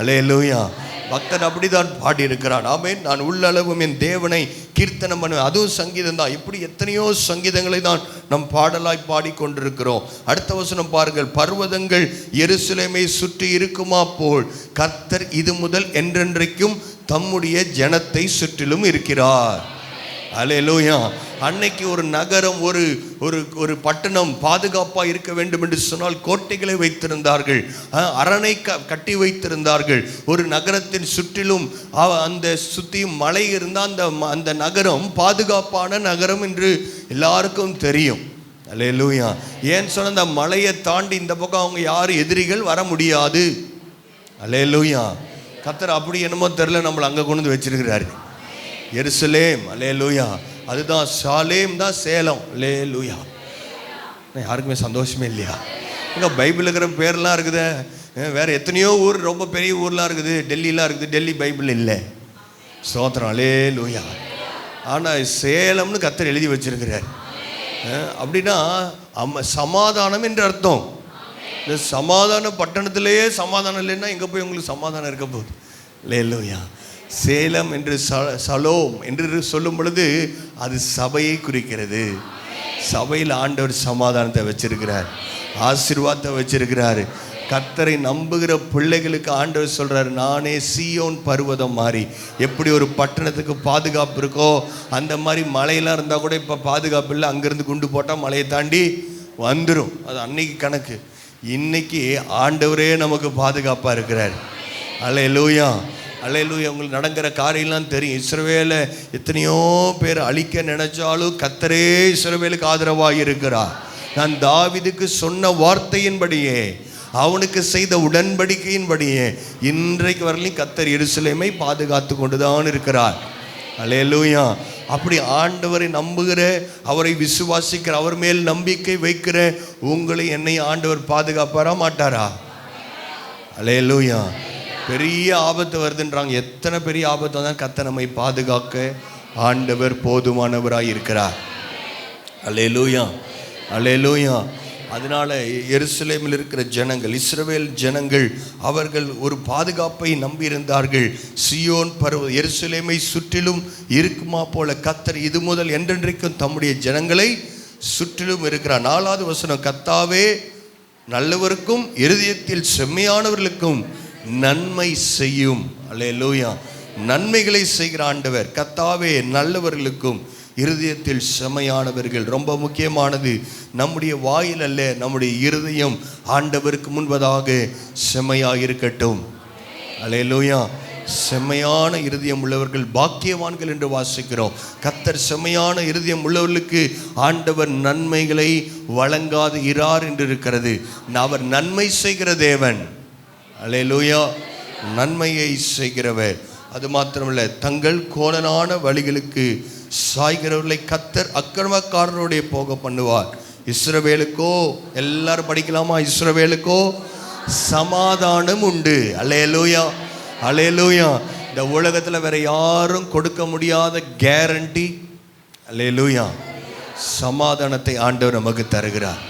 அல்லேலூயா. பக்தன் அப்படிதான் பாடி இருக்கிறான். ஆமென். நான் உள்ளளவும் என் தேவனை கீர்த்தனம் பண்ணுவேன். அதுவும் சங்கீதம் தான். இப்படி எத்தனையோ சங்கீதங்களை தான் நம் பாடலாய் பாடிக்கொண்டிருக்கிறோம். அடுத்த வசனம் பாருங்கள். பர்வதங்கள் எருசலேமை சுற்றி இருக்குமா போல் கர்த்தர் இது முதல் என்றென்றைக்கும் தம்முடைய ஜனத்தை சுற்றிலும் இருக்கிறார். அல்லேலூயா. அன்னைக்கு ஒரு நகரம், ஒரு ஒரு ஒரு பட்டணம் பாதுகாப்பாக இருக்க வேண்டும் என்று சொன்னால் கோட்டைகளை வைத்திருந்தார்கள், அரணை கட்டி வைத்திருந்தார்கள். ஒரு நகரத்தின் சுற்றிலும் அந்த சுற்றியும் மலை இருந்தால் அந்த நகரம் பாதுகாப்பான நகரம் என்று எல்லாருக்கும் தெரியும். அல்லேலூயா. ஏன்னு சொன்ன அந்த மலையை தாண்டி இந்த பக்கம் அவங்க யாரும் எதிரிகள் வர முடியாது. அல்லேலூயா. கர்த்தர் அப்படி என்னமோ தெரியல, நம்மளை அங்கே கொண்டு வந்து வச்சிருக்கிறாரு. எருசலேம். அல்லேலூயா. அதுதான் சாலேம் தான் சேலம். அல்லேலூயா. யாருக்குமே சந்தோஷமே இல்லையா? இங்கே பைபிள் இருக்கிற பேர்லாம் இருக்குது. வேறு எத்தனையோ ஊர், ரொம்ப பெரிய ஊர்லாம் இருக்குது, டெல்லிலாம் இருக்குது. டெல்லி பைபிள் இல்லை. ஸ்தோத்திரம். அல்லேலூயா. ஆனால் சேலம்னு கர்த்தர் எழுதி வச்சிருக்கிறார். அப்படின்னா சமாதானம் என்று அர்த்தம். இந்த சமாதான பட்டணத்திலேயே சமாதானம் இல்லைன்னா எங்கே போய் உங்களுக்கு சமாதானம் இருக்க போகுது? அல்லேலூயா. சேலம் என்று சலோம் என்று சொல்லும் பொழுது அது சபையை குறிக்கிறது. சபையில் ஆண்டவர் சமாதானத்தை வச்சிருக்கிறார், ஆசீர்வாதத்தை வச்சிருக்கிறார். கர்த்தரை நம்புகிற பிள்ளைகளுக்கு ஆண்டவர் சொல்றார், நானே சீயோன் பர்வதம் மாதிரி. எப்படி ஒரு பட்டணத்துக்கு பாதுகாப்பு இருக்கோ அந்த மாதிரி மலையெல்லாம் இருந்தால் கூட இப்போ பாதுகாப்பு இல்லை, அங்கேருந்து குண்டு போட்டால் மலையை தாண்டி வந்துடும். அது அன்னைக்கு கணக்கு. இன்னைக்கு ஆண்டவரே நமக்கு பாதுகாப்பாக இருக்கிறார். அல்லேலூயா. அல்லேலூயா. உங்களுக்கு நடக்கிற காரியம்லாம் தெரியும். இஸ்ரவேலை எத்தனையோ பேர் அழிக்க நினைச்சாலும் கர்த்தரே இஸ்ரவேலுக்கு ஆதரவாக இருக்கிறார். நான் தாவீதுக்கு சொன்ன வார்த்தையின்படியே, அவனுக்கு செய்த உடன்படிக்கையின்படியே இன்றைக்கு வரலையும் கர்த்தர் எருசலேமை பாதுகாத்து கொண்டுதான் இருக்கிறார். அல்லேலூயா. அப்படி ஆண்டவரை நம்புகிற, அவரை விசுவாசிக்கிற, அவர் மேல் நம்பிக்கை வைக்கிற உங்களை என்னை ஆண்டவர் பாதுகாப்பாரா மாட்டாரா? அல்லேலூயா. பெரிய ஆபத்து வருதுன்றாங்க. எத்தனை பெரிய ஆபத்து வந்தால் கர்த்தர் நம்மை பாதுகாக்க ஆண்டவர் போதுமானவராய் இருக்கிறார். அல்லேலூயா. அல்லேலூயா. அதனால எருசலேமில் இருக்கிற ஜனங்கள், இஸ்ரவேல் ஜனங்கள், அவர்கள் ஒரு பாதுகாப்பை நம்பியிருந்தார்கள். சியோன் பர்வதம் எருசலேமை சுற்றிலும் இருக்குமா போல கர்த்தர் இது முதல் என்றென்றைக்கும் தம்முடைய ஜனங்களை சுற்றிலும் இருக்கிறார். 4வது வசனம். கர்த்தாவே நல்லவருக்கும் இருதயத்தில் செம்மையானவர்களுக்கும் நன்மை செய்யும். அல்லேலூயா. நன்மைகளை செய்கிற ஆண்டவர். கர்த்தாவே நல்லவர்களுக்கும் இருதயத்தில் செம்மையானவர்கள். ரொம்ப முக்கியமானது. நம்முடைய வாயில் அல்ல, நம்முடைய இருதயம் ஆண்டவருக்கு முன்பதாக செம்மையாக இருக்கட்டும். அல்லேலூயா. செம்மையான இருதயம் உள்ளவர்கள் பாக்கியவான்கள் என்று வாசிக்கிறோம். கர்த்தர் செம்மையான இருதயம் உள்ளவர்களுக்கு ஆண்டவர் நன்மைகளை வழங்காது இரார் என்று இருக்கிறது. அவர் நன்மை செய்கிற தேவன். அல்லேலூயா. நன்மையை செய்கிறவர். அது மாத்திரமல்ல, தங்கள் கோணலான வழிகளுக்கு சாய்கிறவர்களை கர்த்தர் அக்கிரமக்காரனுடைய போக பண்ணுவார். இஸ்ரவேலுக்கோ, எல்லாரும் படிக்கலாமா? இஸ்ரவேலுக்கோ சமாதானம் உண்டு. அல்லேலூயா. அல்லேலூயா. இந்த உலகத்தில் வேற யாரும் கொடுக்க முடியாத கேரண்டி. அல்லேலூயா. சமாதானத்தை ஆண்டவர் நமக்கு தருகிறார்.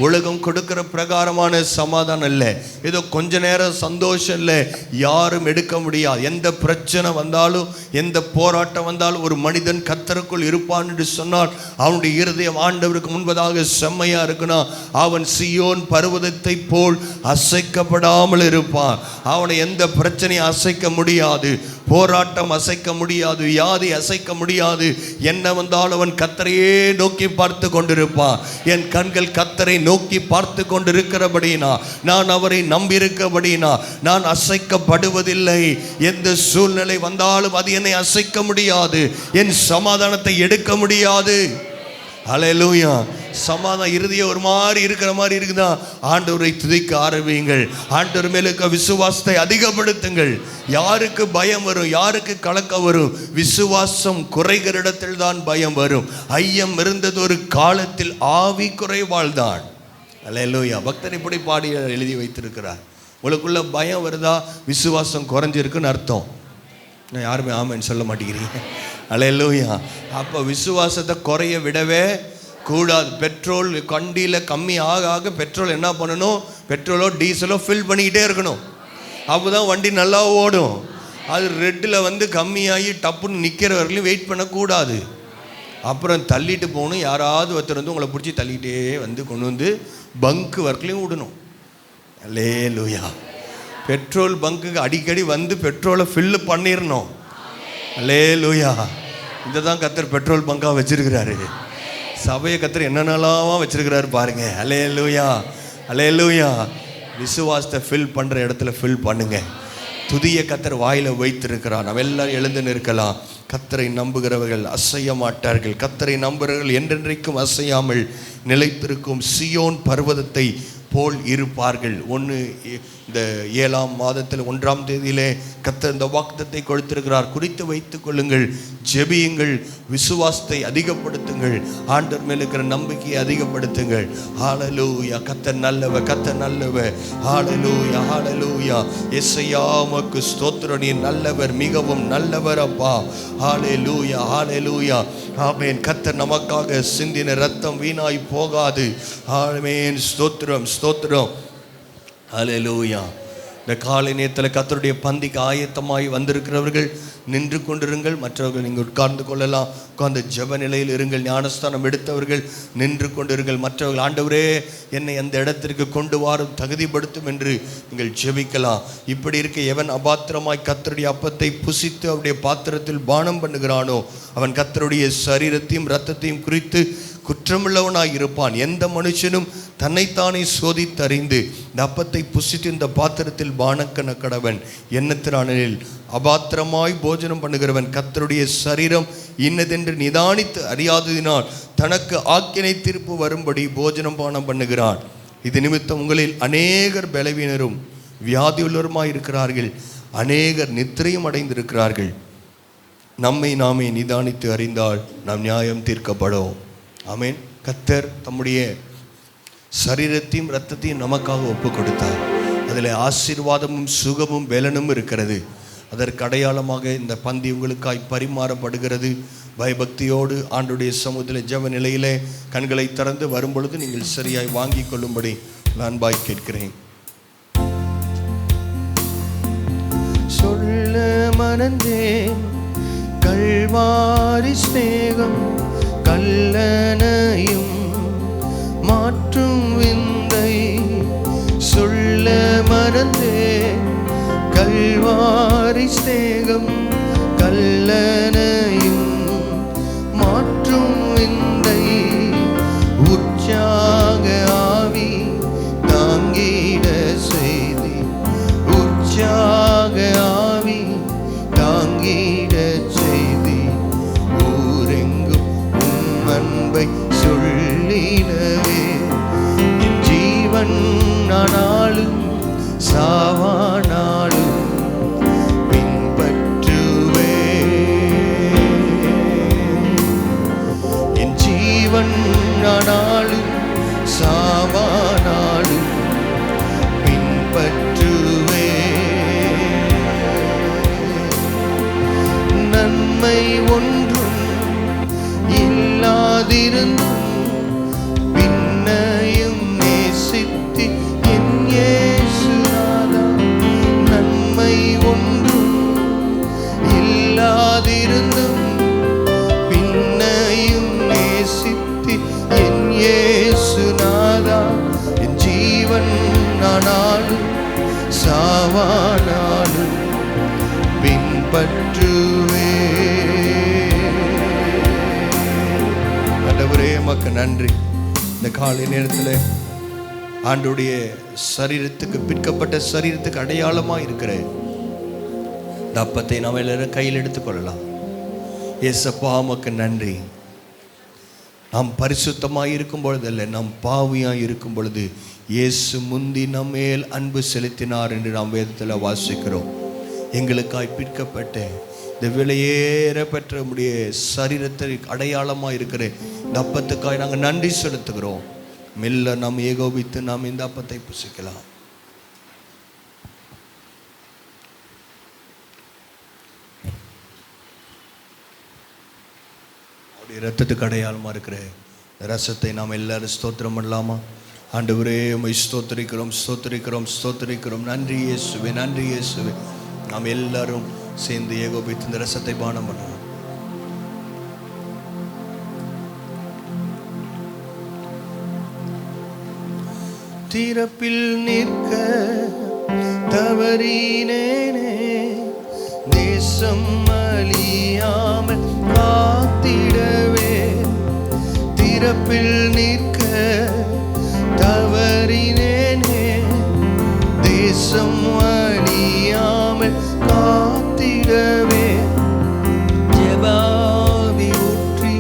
உலகம் கொடுக்கிற பிரகாரமான சமாதானம் இல்லை, ஏதோ கொஞ்ச நேரம் சந்தோஷம் இல்லை, யாரும் எடுக்க முடியாது. எந்த பிரச்சனை வந்தாலும், எந்த போராட்டம் வந்தாலும் ஒரு மனிதன் கர்த்தருக்குள் இருப்பான் என்று சொன்னால் அவனுடைய இருதயம் ஆண்டவருக்கு முன்பதாக செம்மையா இருக்கணும். அவன் சியோன் பர்வதத்தை போல் அசைக்கப்படாமல் இருப்பான். அவனை எந்த பிரச்சனையும் அசைக்க முடியாது, போராட்டம் அசைக்க முடியாது, வியாதி அசைக்க முடியாது. என்ன வந்தாலும் அவன் கர்த்தரையே நோக்கி பார்த்து கொண்டிருப்பான். என் கண்கள் கர்த்தரை நோக்கி பார்த்து கொண்டிருக்கிறபடினா, நான் அவரை நம்பியிருக்கபடினா நான் அசைக்கப்படுவதில்லை. எந்த சூழ்நிலை வந்தாலும் அது என்னை அசைக்க முடியாது, என் சமாதானத்தை எடுக்க முடியாது. அல்லேலூயா. சமாதானம் இருதயம் ஒரு மாதிரி இருக்கிற மாதிரி இருக்குதா, ஆண்டவரை துதிக்க ஆரம்பியுங்கள். ஆண்டவர் மேலுக்கு விசுவாசத்தை அதிகப்படுத்துங்கள். யாருக்கு பயம் வரும், யாருக்கு கலக்கம் வரும்? விசுவாசம் குறைகிற இடத்தில் தான் பயம் வரும். ஐயம் இருந்தது ஒரு காலத்தில், ஆவி குறைவால் தான். அல்லேலூயா. பக்தன் இப்படி பாடி எழுதி வைத்திருக்கிறார். உங்களுக்குள்ள பயம் வருதா, விசுவாசம் குறைஞ்சிருக்குன்னு அர்த்தம். நான் யாருமே ஆமேன்னு சொல்ல மாட்டேங்கிறீங்க. அல்லேலூயா. அப்போ விசுவாசத்தை குறைய விடவே கூடாது. பெட்ரோல் வண்டியில் கம்மி ஆக ஆக பெட்ரோல் என்ன பண்ணணும், பெட்ரோலோ டீசலோ ஃபில் பண்ணிக்கிட்டே இருக்கணும். அப்போ தான் வண்டி நல்லா ஓடும். அது ரெட்டில் கம்மியாகி டப்புன்னு நிற்கிற வரைக்கும் வெயிட் பண்ணக்கூடாது. அப்புறம் தள்ளிட்டு போகணும். யாராவது ஒருத்தர் உங்களை பிடிச்சி தள்ளிகிட்டே கொண்டு பங்கு வரைக்கும் விடணும். அல்லேலூயா. பெட்ரோல் பங்குக்கு அடிக்கடி பெட்ரோலை ஃபில்லு பண்ணிடணும். அல்லேலூயா. இதை தான் கர்த்தர் பெட்ரோல் பங்காக வச்சிருக்கிறாரு. சபையை கர்த்தர் என்னென்னலாம் வச்சிருக்கிறாரு பாருங்க. அல்லேலூயா, அல்லேலூயா. விசுவாசத்தை ஃபில் பண்ணுற இடத்துல ஃபில் பண்ணுங்க. துதிய கர்த்தர் வாயில வைத்திருக்கிறார். நம்ம எல்லாம் எழுந்து நிற்கலாம். கர்த்தரை நம்புகிறவர்கள் அசைய மாட்டார்கள். கர்த்தரை நம்புகிறவர்கள் என்றென்றைக்கும் அசையாமல் நிலைத்திருக்கும் சியோன் பர்வதத்தை போல் இருப்பார்கள். இந்த 7ஆம் மாதத்தில் 1ஆம் தேதியிலே கர்த்தர் இந்த வாக்குத்தத்தை கொடுத்திருக்கிறார். குறித்து வைத்துக் கொள்ளுங்கள், ஜெபியுங்கள், விசுவாசத்தை அதிகப்படுத்துங்கள், ஆண்டவர் மேல் இருக்கிற நம்பிக்கையை அதிகப்படுத்துங்கள். ஹல்லேலூயா. கர்த்தர் நல்லவர், கர்த்தர் நல்லவர். ஹல்லேலூயா, ஹல்லேலூயா. யெசய்யா உமக்கு ஸ்தோத்திரம், நீ நல்லவர், மிகவும் நல்லவர் அப்பா. ஹல்லேலூயா, ஹல்லேலூயா. ஆமென். கர்த்தர் நமக்காக சிந்தின ரத்தம் வீணாய் போகாது. ஆமென். ஸ்தோத்திரம், ஸ்தோத்திரம். ஹல்லேலூயா. இந்த காலை நேரத்தில் கர்த்தருடைய பந்திக்கு ஆயத்தமாய் வந்திருக்கிறவர்கள் நின்று கொண்டிருங்கள். மற்றவர்கள் நீங்கள் உட்கார்ந்து கொள்ளலாம். உட்கார்ந்து ஜெப நிலையில் இருங்கள். ஞானஸ்தானம் எடுத்தவர்கள் நின்று கொண்டிருங்கள். மற்றவர்கள், ஆண்டவரே என்னை அந்த இடத்திற்கு கொண்டு வாரும், தகுதிப்படுத்தும் என்று நீங்கள் ஜெபிக்கலாம். இப்படி இருக்க எவன் அபாத்திரமாய் கர்த்தருடைய அப்பத்தை புசித்து அவருடைய பாத்திரத்தில் பானம் பண்ணுகிறானோ அவன் கர்த்தருடைய சரீரத்தையும் இரத்தத்தையும் குறித்து குற்றமுள்ளவனாய் இருப்பான். எந்த மனுஷனும் தன்னைத்தானே சோதித்தறிந்து இந்த அப்பத்தை புசித்து இந்த பாத்திரத்தில் பானக்கண கடவன். எண்ணத்தினானில் அபாத்திரமாய் போஜனம் பண்ணுகிறவன் கர்த்தருடைய சரீரம் இன்னதென்று நிதானித்து அறியாததினால் தனக்கு ஆக்கினை தீர்ப்பு வரும்படி போஜனம் பானம் பண்ணுகிறான். இது நிமித்தம் உங்களில் அநேகர் பலவீனரும் வியாதியுள்ளவருமாய் இருக்கிறார்கள், அநேகர் நித்திரையும் அடைந்திருக்கிறார்கள். நம்மை நாமே நிதானித்து அறிந்தால் நாம் நியாயம் தீர்க்கப்படும். ஆமென். கர்த்தர் தம்முடைய சரீரத்தையும் இரத்தத்தையும் நமக்காக ஒப்பு கொடுத்தார். அதில் ஆசீர்வாதமும் சுகமும் பலனும் இருக்கிறது. அதற்கு அடையாளமாக இந்த பந்தி உங்களுக்காய் பரிமாறப்படுகிறது. பயபக்தியோடு ஆண்டுடைய சமூகத்தில் ஜெப நிலையிலே கண்களை திறந்து வரும்பொழுது நீங்கள் சரியாய் வாங்கி கொள்ளும்படி அன்பாய் கேட்கிறேன். சொல்ல மறந்தேன் கல்வாரி ஸ்நேகம், கல்லனையும் மாற்றும் விந்தை. சொல்ல மறந்தேன் கல்வாரி ஸ்நேகம், கல்லனையும் மாற்றும் விந்தை. உற்சாக ஆவி தாங்கிட செய்தி, உற்சாக ஆவி தாங்கிட செய்தி. ஊரெங்கும் உம் அன்பை சொல்லினவே என் ஜீவன் ஆனாலும் சாவானாலும் பின்பற்றுவே. என் ஜீவன் ஆனாலும் சாவானாலும் பின்பற்றுவே. நன்மை ஒன்றும் இல்லாதிருந்தும் பின்னையும் நேசித்து என் இயேசுநாதா. நன்மை ஒன்றும் இல்லாதிருந்தும் பின்னையும் நேசித்து என் இயேசுநாதா. என் ஜீவன் ஆனாலும் சாவானாலும் பின்பற்றுவே. ஆண்டவரே உமக்கு நன்றி. இந்த காலை நேரத்தில் ஆண்டுடைய சரீரத்துக்கு, பிற்கப்பட்ட சரீரத்துக்கு அடையாளமாக இருக்கிற இந்த அப்பத்தை நாம் எல்லாரும் கையில் எடுத்துக்கொள்ளலாம். ஏசப்பா உமக்கு நன்றி. நாம் பரிசுத்தமாக இருக்கும் பொழுது அல்ல, நாம் பாவியாக இருக்கும் பொழுது இயேசு முந்தி நம்மேல் அன்பு செலுத்தினார் என்று நாம் வேதத்தில் வாசிக்கிறோம். எங்களுக்காய் பிற்கப்பட்ட இந்த விலையேற பெற்ற நம்முடைய சரீரத்தை அடையாளமாக இருக்கிற இந்த அப்பத்துக்காய் நாங்கள் நன்றி செலுத்துகிறோம். மெல்ல நாம் ஏகோபித்து நாம் இந்த அப்பத்தை புசிக்கலாம். அவருடைய இரத்தத்துக்கு அடையாளமா இருக்கிற ரசத்தை நாம் எல்லாரும் ஸ்தோத்திரம் பண்ணலாமா? ஆண்டவரே உம்மை ஸ்தோத்திரிக்கிறோம், ஸ்தோத்திரிக்கிறோம், ஸ்தோத்திரிக்கிறோம். நன்றி இயேசுவே, நன்றி இயேசுவே. நாம் எல்லாரும் சேர்ந்து ஏகோபித்து இந்த ரசத்தை பானம் பண்ணுவோம். திறப்பில் நிற்க தவறினேனே, தேசம் அழியாமல் காத்திடவே. திறப்பில் நிற்க தவறினேனே, தேசம் அழியாமல் காத்திடவே. ஜெபாவி ஊற்றி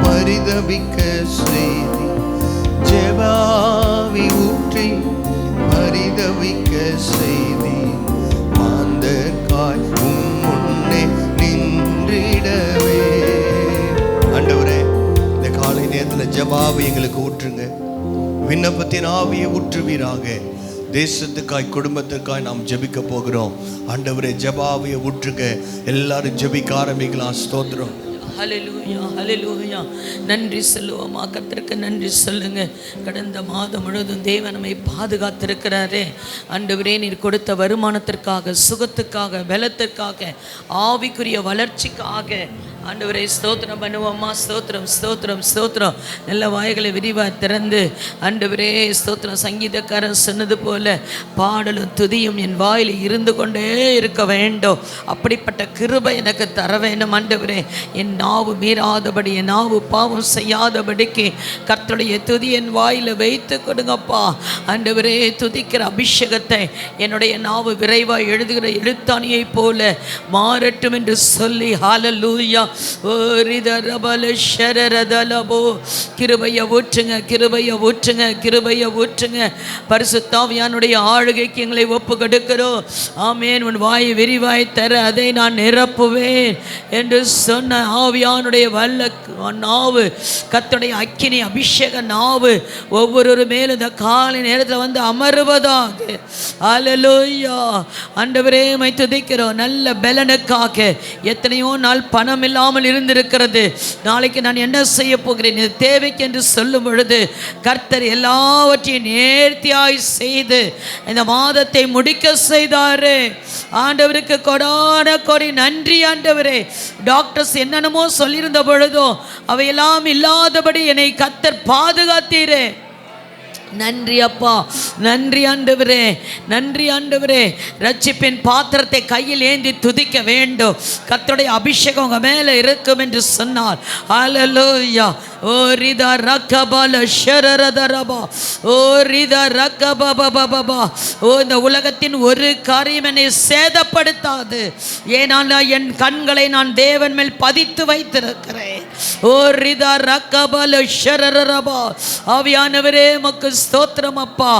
பரிதபிக்க செய்தி, ஜெபாவி ஊற்றி பரிதவிக்க செய்தி. மாந்தர்காய் முன்னே நின்றிடவே. ஆண்டவரே, இந்த காலை நேரத்தில் ஜெபாவை எங்களுக்கு ஊற்றுங்க. விண்ணப்பத்தின் ஆவியை ஊற்றுவீராக. தேசத்துக்காய், குடும்பத்துக்காய் நாம் ஜெபிக்க போகிறோம். ஆண்டவரே, ஜெபாவியை ஊற்றுங்க. எல்லாரும் ஜெபிக்க ஆரம்பிக்கலாம். ஸ்தோத்திரம். ஹல்லேலூயா, ஹல்லேலூயா. நன்றி சொல்லுவோமா? கர்த்தருக்கு நன்றி சொல்லுங்க. கடந்த மாதம் முழுவதும் தேவன் நம்மை பாதுகாத்திருக்கிறாரே. ஆண்டவரே, நீர் கொடுத்த வருமானத்திற்காக, சுகத்துக்காக, பலத்திற்காக, ஆவிக்குரிய வளர்ச்சிக்காக ஆண்டவரே ஸ்தோத்திரம் பண்ணுவோம்மா. ஸ்தோத்திரம், ஸ்தோத்திரம், ஸ்தோத்திரம். நல்ல வாய்களை விரிவாக திறந்து ஆண்டவரே ஸ்தோத்திரம். சங்கீதக்காரன் சொன்னது போல பாடலும் துதியும் என் வாயில் இருந்து கொண்டே இருக்க வேண்டும். அப்படிப்பட்ட கிருபை எனக்கு தர வேண்டும் ஆண்டவரே. என் நாவு மீறாதபடி, என் நாவு பாவம் செய்யாதபடிக்கு கர்த்தருடைய துதி என் வாயில் வைத்து கொடுங்கப்பா. ஆண்டவரே, துதிக்கிற அபிஷேகத்தை என்னுடைய நாவு விரைவாக எழுதுகிற எழுத்தாணியை போல மாறட்டும் என்று சொல்லி ஹல்லேலூயா. கிருபையை ஊற்றுங்க, கிருபையை ஊற்றுங்க, கிருபையை ஊற்றுங்க. பரிசுத்த ஆவியானுடைய ஆளுகைக்கு எங்களை ஒப்பு கொடுக்கிறோம். ஆமென். உன் வாயை விரிவாய் தர அதை நான் நிரப்புவேன் என்று சொன்ன ஆவியானுடைய வல்ல நாவு, கர்த்தருடைய அக்கினி அபிஷேக நாவு ஒவ்வொரு மேலும் இந்த காலை நேரத்தில் வந்து அமருவதாக. ஹல்லேலூயா. ஆண்டவரே, உம்மை துதிக்கிறோம். நல்ல பலனுக்காக. எத்தனையோ நாள் பணம் இல்லாமல் இருந்திருக்கிறது. நாளைக்கு நான் என்ன செய்ய போகிறேன், இது தேவைக்கு என்று சொல்லும் பொழுது கர்த்தர் எல்லாவற்றையும் நேர்த்தியாய் செய்து இந்த மாதத்தை முடிக்க செய்தாரு. ஆண்டவருக்கு கொடான கொடி நன்றி ஆண்டவரே. டாக்டர்ஸ் என்னென்னமோ சொல்லியிருந்த பொழுதும் அவையெல்லாம் இல்லாதபடி என்னை கர்த்தர் பாதுகாத்தீரே. நன்றி அப்பா, நன்றி ஆண்டவரே, நன்றி ஆண்டவரே. ரட்சிப்பின் பாத்திரத்தை கையில் ஏந்தி துதிக்க வேண்டும். கர்த்தருடைய அபிஷேகம் உங்க மேலே இருக்கும் என்று சொன்னார். ஹல்லேலூயா. ஓ ரிதா ரக்கபல ஷரரதரபா, ஓ ரிதா ரக்கபபபபபா. ஓ, இந்த உலகத்தின் ஒரு காரியம் என்னை சேதப்படுத்தாது. ஏனால் என் கண்களை நான் தேவன் மேல் பதித்து வைத்திருக்கிறேன். ஓ ரிதா ரக்கபல ஷரரரபா. ஆவியானவரே, உமக்கு ஸ்தோத்திரம் அப்பா.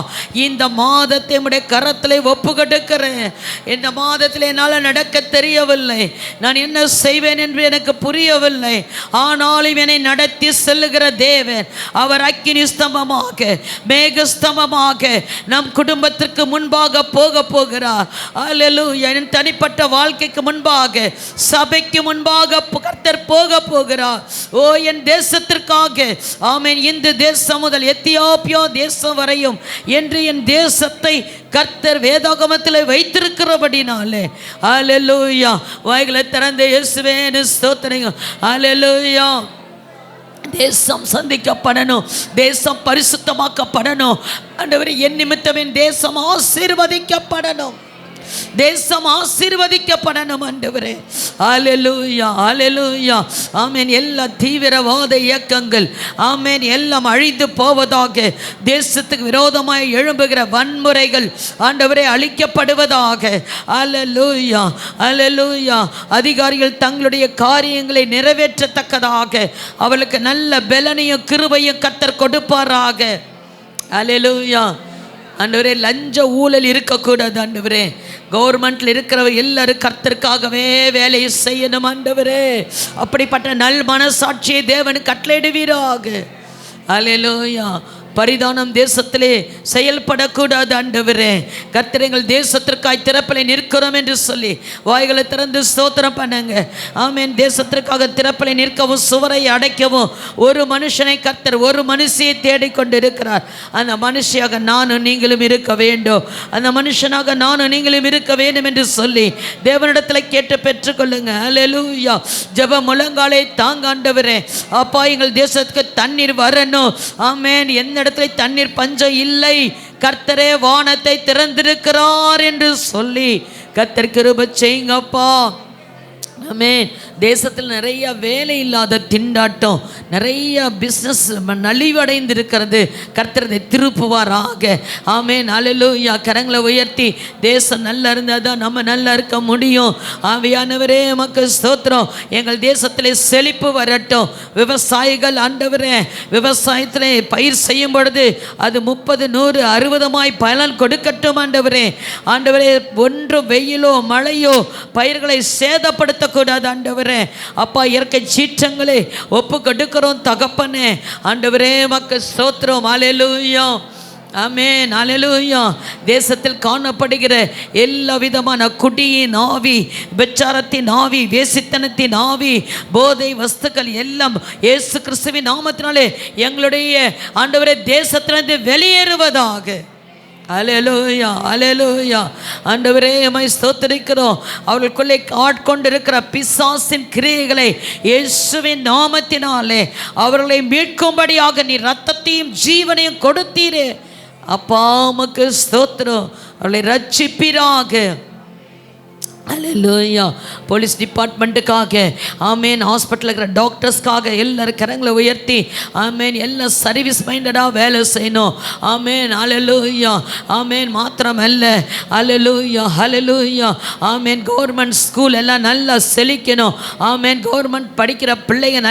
இந்த மாதத்தை உம்முடைய கரத்திலே ஒப்பு கொடுக்கிறேன். இந்த மாதத்தில் என்னால் நடக்க தெரியவில்லை, நான் என்ன செய்வேன் என்று எனக்கு புரியவில்லை. ஆனாலும் என்னை நடத்தி செல்லுகிற தேவன், அவர் அக்கினி ஸ்தம்பமாக, மேக ஸ்தம்பமாக நம் குடும்பத்திற்கு முன்பாக போக போகிறார். அல்லேலூயா. என் தனிப்பட்ட வாழ்க்கைக்கு முன்பாக, சபைக்கு முன்பாக கர்த்தர் போக போகிறார். ஓ, என் தேசத்திற்காக. ஆமென். இந்த தேசம் முதல் எத்தியோப்பியா தேசம் வரையும் என்று என் தேசத்தை கர்த்தர் வேதாகமத்தில் வைத்திருக்கிறபடினாலே அல்லேலூயா. வாய்களை திறந்து இயேசுவே ஸ்தோத்திரம். அல்லேலூயா. தேசம் சந்திக்கப்படணும், தேசம் பரிசுத்தமாக்கப்படணும். ஆண்டவரே, என் நிமித்தம் என் தேசம் ஆசீர்வதிக்கப்படணும், தேசம் ஆசீர்வதிக்கப்படணும் ஆண்டவரே. ஹல்லேலூயா, ஹல்லேலூயா. ஆமென். எல்லா தீவிரவாத இயக்கங்கள் ஆமென் எல்லாம் அழிந்து போவதாக. தேசத்துக்கு விரோதமாய் எழும்புகிற வன்முறைகள் ஆண்டவரே அழிக்கப்படுவதாக. ஹல்லேலூயா, ஹல்லேலூயா. அதிகாரிகள் தங்களுடைய காரியங்களை நிறைவேற்றத்தக்கதாக அவளுக்கு நல்ல பலனையும் கிருபையும் கர்த்தர் கொடுப்பாராக. ஹல்லேலூயா. ஆண்டவரே, லஞ்ச ஊழல் இருக்கக்கூடாது ஆண்டவரே. கவர்மெண்ட்ல இருக்கிறவர் எல்லாரும் கர்த்தருக்காகவே வேலையை செய்யணும் ஆண்டவரே. அப்படிப்பட்ட நல் மனசாட்சியை தேவனுக்கு கட்டளையிடுவீராக. அல்லேலூயா. பரிதானம் தேசத்திலே செயல்படக்கூடாது ஆண்டவரே. கர்த்தர் எங்கள் தேசத்திற்காய் திறப்பிலை நிற்கிறோம் என்று சொல்லி வாய்களை திறந்து ஸ்தோத்திரம் பண்ணுங்க. ஆமென். தேசத்திற்காக திறப்பிலை நிற்கவும் சுவரை அடைக்கவும் ஒரு மனுஷனை கர்த்தர் ஒரு மனுஷியை தேடிக்கொண்டு இருக்கிறார். அந்த மனுஷியாக நானும் நீங்களும் இருக்க வேண்டும், அந்த மனுஷனாக நானும் நீங்களும் இருக்க வேண்டும் என்று சொல்லி தேவனிடத்தில் கேட்டு பெற்றுக்கொள்ளுங்க. அல்லேலூயா. ஜெப முழங்காலை தாங்க ஆண்டவரே. அப்பா, எங்கள் தேசத்துக்கு தண்ணீர் வரணும். ஆமென். எந்த இடத்துல தண்ணீர் பஞ்சம் இல்லை, கர்த்தரே வானத்தை திறந்திருக்கிறார் என்று சொல்லி கர்த்தர் கிருபை செய்யுங்கப்பா. ஆமென். தேசத்தில் நிறைய வேலை இல்லாத திண்டாட்டம், நிறைய பிஸ்னஸ் நலிவடைந்து இருக்கிறது. கர்த்தர் அதை திருப்புவாராக. ஆமென். அல்லேலூயா. கரங்களை உயர்த்தி தேசம் நல்லா இருந்தால் தான் நம்ம நல்லா இருக்க முடியும். ஆவியானவரே உமக்கு ஸ்தோத்திரம். எங்கள் தேசத்திலே செழிப்பு வரட்டும். விவசாயிகள் ஆண்டவரே விவசாயத்தில் பயிர் செய்யும் பொழுது அது 30, 100, 60 பலன் கொடுக்கட்டும் ஆண்டவரே. ஆண்டவரே, ஒன்று வெயிலோ மழையோ பயிர்களை சேதப்படுத்தக்கூடாது ஆண்டவரே. அப்பா, இயற்கை சீற்றங்களே ஒப்பு கொடுக்கிறோம் தகப்பனே. ஆண்டவரே உமக்கு ஸ்தோத்திரம். அல்லேலூயா. ஆமென். அல்லேலூயா. தேசத்தில் காணப்படுகிற எல்லா விதமான குடியின் ஆவி, விபச்சாரத்தின் ஆவி, வேசித்தனத்தின் ஆவி, போதை வஸ்துக்கள் எல்லாம் இயேசு கிறிஸ்துவின் நாமத்தினாலே எங்களுடைய ஆண்டவரே தேசத்திலிருந்து வெளியேறுவதாக. அல்லேலூயா. அல்லேலூயா. ஆண்டவரே உம்மை ஸ்தோத்திரிக்கிறோம். அவர்களுக்குள்ளே ஆட்கொண்டிருக்கிற பிசாசின் கிரியைகளை இயேசுவின் நாமத்தினாலே அவர்களை மீட்கும்படியாக நீ இரத்தத்தையும் ஜீவனையும் கொடுத்தீரே. அப்பா உமக்கு ஸ்தோத்திரம். அவர்களை ரட்சிப்பீராக. அல்லேலூயா. போலீஸ் டிபார்ட்மெண்ட்டுக்காக, ஆமேன், ஹாஸ்பிட்டலில் இருக்கிற டாக்டர்ஸ்க்காக எல்லாரும் கரங்களை உயர்த்தி ஆமேன் எல்லாம் சர்வீஸ் மைண்டடாக வேலை செய்யணும். ஆமேன். அல்லேலூயா. ஆமேன். மாத்திரம் அல்ல, அல்லேலூயா, அல்லேலூயா. ஆமேன். கவர்மெண்ட் ஸ்கூல் எல்லாம் நல்லா செழிக்கணும். ஆமேன். கவர்மெண்ட் படிக்கிற பிள்ளைங்க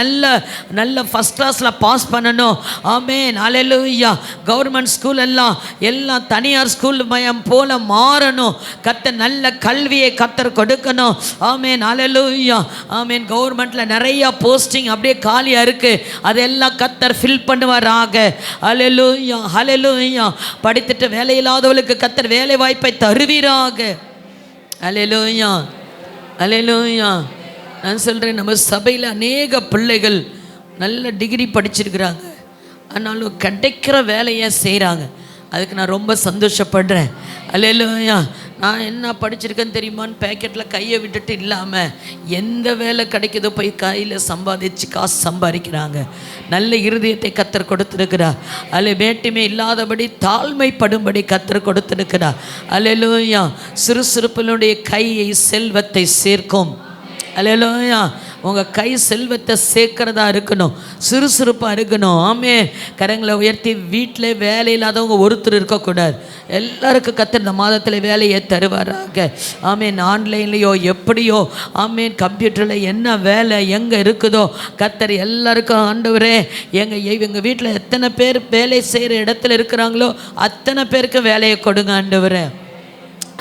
நல்ல ஃபஸ்ட் கிளாஸில் பாஸ் பண்ணணும். ஆமேன். அல்லேலூயா. கவர்மெண்ட் ஸ்கூல் எல்லாம் தனியார் ஸ்கூல் மயம் போல மாறணும். கர்த்தர் நல்ல கல்வியை கர்த்தர் கொடுக்கணும். ஆமென். அல்லேலூயா. ஆமென். கவர்மெண்ட்ல நிறைய போஸ்டிங் அப்படியே காலியா இருக்கு, அதெல்லாம் கர்த்தர் ஃபில் பண்ணுவாராக. அல்லேலூயா. அல்லேலூயா. படித்துட்டு வேலை இல்லாதவர்களுக்கு கர்த்தர் வேலை வாய்ப்பை தருவீராக. அல்லேலூயா. அல்லேலூயா. நான் சொல்றேன், நம்ம சபையில் அநேக பிள்ளைகள் நல்ல டிகிரி படிச்சிருக்கிறாங்க, ஆனாலும் கிடைக்கிற வேலையை செய்கிறாங்க. அதுக்கு நான் ரொம்ப சந்தோஷப்படுறேன். அல்லேலூயா. நான் என்ன படிச்சிருக்கேன்னு தெரியுமான்னு பேக்கெட்டில் கையை விட்டுட்டு இல்லாமல் எந்த வேலை கிடைக்குதோ போய் கையில் சம்பாதிச்சு காசு சம்பாதிக்கிறாங்க. நல்ல இருதயத்தை கர்த்தர் கொடுத்துருக்கிறார். அல்ல வேட்டுமே இல்லாதபடி தாழ்மைப்படும்படி கர்த்தர் கொடுத்துருக்கிறார். அல்லேலூயா. சுறுசுறுப்பினுடைய கையை செல்வத்தை சேர்க்கும். அல்லேலூயா. உங்கள் கை செல்வத்தை சேர்க்கிறதா இருக்கணும், சுறுசுறுப்பாக இருக்கணும். ஆமே. கரங்களை உயர்த்தி. வீட்டில் வேலை இல்லாதவங்க ஒருத்தர் இருக்கக்கூடாது. எல்லாருக்கும் கர்த்தர் இந்த மாதத்தில் வேலையை தருவாராக. ஆமேன். ஆன்லைன்லேயோ எப்படியோ, ஆமேன், கம்ப்யூட்டரில் என்ன வேலை எங்கே இருக்குதோ கர்த்தர் எல்லாருக்கும் ஆண்டவரே எங்கள் வீட்டில் எத்தனை பேர் வேலை செய்கிற இடத்துல இருக்கிறாங்களோ அத்தனை பேருக்கு வேலையை கொடுங்க ஆண்டவரே.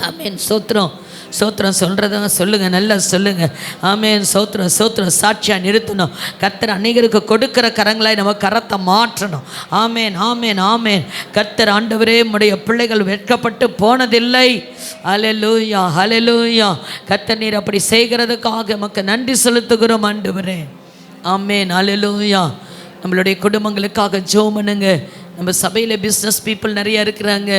ஆமேன். சோத்திரம். சோத்திரம் சொல்கிறதா சொல்லுங்கள், நல்லா சொல்லுங்கள். ஆமேன். சோத்திரம். சோத்திரம். சாட்சியாக நிறுத்தணும். கர்த்தர் அநேகருக்கு கொடுக்கிற கரங்களாய் நம்ம கரத்தை மாற்றணும். ஆமேன். ஆமேன். ஆமேன். கர்த்தர் ஆண்டவரே உம்முடைய பிள்ளைகள் வெட்கப்பட்டு போனதில்லை. அல்லேலூயா. அல்லேலூயா. கர்த்தர் நீர் அப்படி செய்கிறதுக்காக நமக்கு நன்றி செலுத்துகிறோம் ஆண்டவரே. ஆமேன். அல்லேலூயா. நம்மளுடைய குடும்பங்களுக்காக ஜெபம் பண்ணுங்க. நம்ம சபையில் பிஸ்னஸ் பீப்புள் நிறைய இருக்கிறாங்க.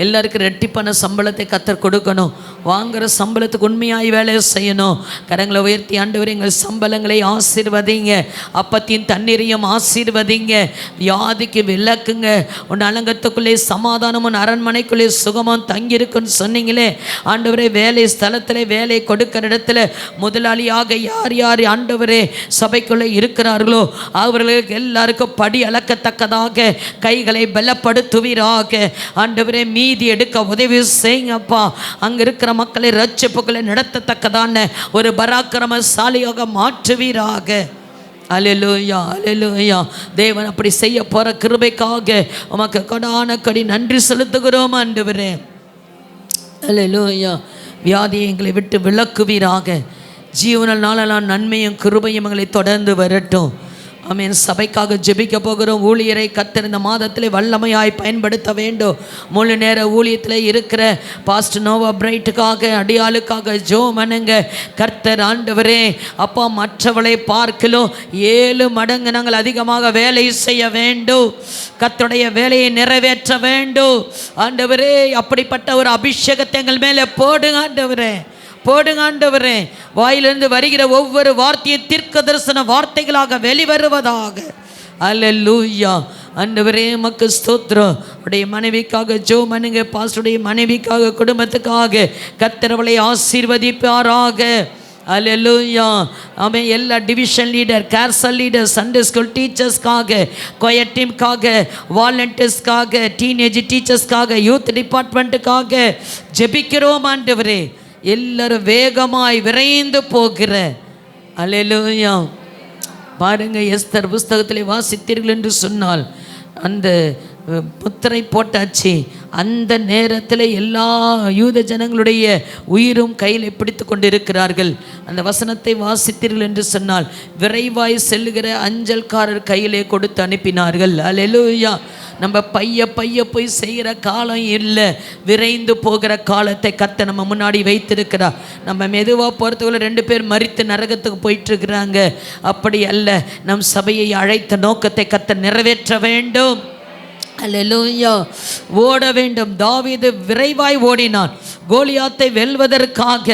எல்லாருக்கும் ரெட்டிப்பான சம்பளத்தை கர்த்தர் கொடுக்கணும். வாங்குகிற சம்பளத்துக்கு உண்மையாய் வேலை செய்யணும். கரங்களை உயர்த்தி. ஆண்டவரே எங்கள் சம்பளங்களை ஆசீர்வதிங்க, அப்பத்தையும் தண்ணீரையும் ஆசீர்வதிங்க, வியாதிக்கு விலக்குங்க. உன் அலங்கத்துக்குள்ளே சமாதானமும் அரண்மனைக்குள்ளே சுகமும் தங்கியிருக்குன்னு சொன்னீங்களே ஆண்டவரே. வேலை ஸ்தலத்தில் வேலை கொடுக்கிற இடத்துல முதலாளியாக யார் யார் ஆண்டவரே சபைக்குள்ளே இருக்கிறார்களோ அவர்களுக்கு எல்லாருக்கும் படி அளக்கத்தக்கதாக கைகளை பலப்படுத்துவீராக. ஆண்டவரே மீதி எடுக்க உதவி செய்யுங்கப்பா. அங்கே இருக்கிற மக்களை ரட்சிப்புகளை நடத்தத்தக்கதான ஒரு பராக்கிரமசாலியாக மாற்றுவீராக. அல்லேலூயா. அல்லேலூயா. தேவன் அப்படி செய்ய போகிற கிருபைக்காக உமக்கு கொடான கொடி நன்றி செலுத்துகிறோம் ஆண்டவரே. அல்லேலூயா. வியாதியை எங்களை விட்டு விலக்குவீராக. ஜீவனால் நாளெல்லாம் நன்மையும் கிருபையும் எங்களை தொடர்ந்து வரட்டும். ஆமென். சபைக்காக ஜெபிக்க போகிறோம். ஊழியரை கர்த்தர் இந்த மாதத்திலே வல்லமையாய் பயன்படுத்த வேண்டும். முழு நேர ஊழியத்தில் இருக்கிற பாஸ்டர் நோவா பிரைட்டுக்காக, அடியாளுக்காக ஜோ மனுங்க. கர்த்தர் ஆண்டவரே அப்பா, மற்றவளை பார்க்கலும் 7 மடங்கு நாங்கள் அதிகமாக வேலை செய்ய வேண்டும். கர்த்தருடைய வேலையை நிறைவேற்ற வேண்டும் ஆண்டவரே. அப்படிப்பட்ட ஒரு அபிஷேகத்தை எங்கள் மேலே போடுங்க ஆண்டவரே, போடுங்க ஆண்டவரே. வாயிலிருந்து வருகிற ஒவ்வொரு வார்த்தையும் தீர்க்க தரிசன வார்த்தைகளாக வெளிவருவதாக. அல்லேலூயா. ஆண்டவரே உமக்கு ஸ்தோத்திரம். உடைய மனைவிக்காக ஜோ மனுங்க, பாஸ்டருடைய மனைவிக்காக, குடும்பத்துக்காக கர்த்தர் அவளை ஆசீர்வதிப்பாராக. அல்லேலூயா. ஆமென். எல்லா division leader, care cell leader, Sunday school டீச்சர்ஸ்க்காக, கொயர் டீம்காக, வாலண்டியர்ஸ்க்காக, டீனேஜ் டீச்சர்ஸ்க்காக, யூத் டிபார்ட்மெண்ட்டுக்காக ஜெபிக்கிறோம் ஆண்டவரே. எல்லாரும் வேகமாய் விரைந்து போகிற அல்லேலூயா. பாருங்க, எஸ்தர் புஸ்தகத்தில் வாசித்தீர்கள் என்று சொன்னால் அந்த முத்திரை போட்டாச்சு. அந்த நேரத்தில் எல்லா யூத ஜனங்களுடைய உயிரும் கையில் பிடித்து கொண்டு இருக்கிறார்கள். அந்த வசனத்தை வாசித்தீர்கள் என்று சொன்னால் விரைவாய் செல்லுகிற அஞ்சல்காரர் கையிலே கொடுத்து அனுப்பினார்கள். அல்லேலூயா. நம்ம பைய போய் செய்கிற காலம் இல்லை, விரைந்து போகிற காலத்தை கர்த்தர் நம்ம முன்னாடி வைத்திருக்கிறார். நம்ம மெதுவாக போகிறதுக்குள்ள 2 பேர் மரித்து நரகத்துக்கு போயிட்டுருக்குறாங்க. அப்படி அல்ல, நம் சபையை அழைத்த நோக்கத்தை கர்த்தர் நிறைவேற்ற வேண்டும். அல்லேலூயா. ஓட வேண்டும். தாவீது விரைவாய் ஓடினான் கோலியாத்தை வெல்வதற்காக.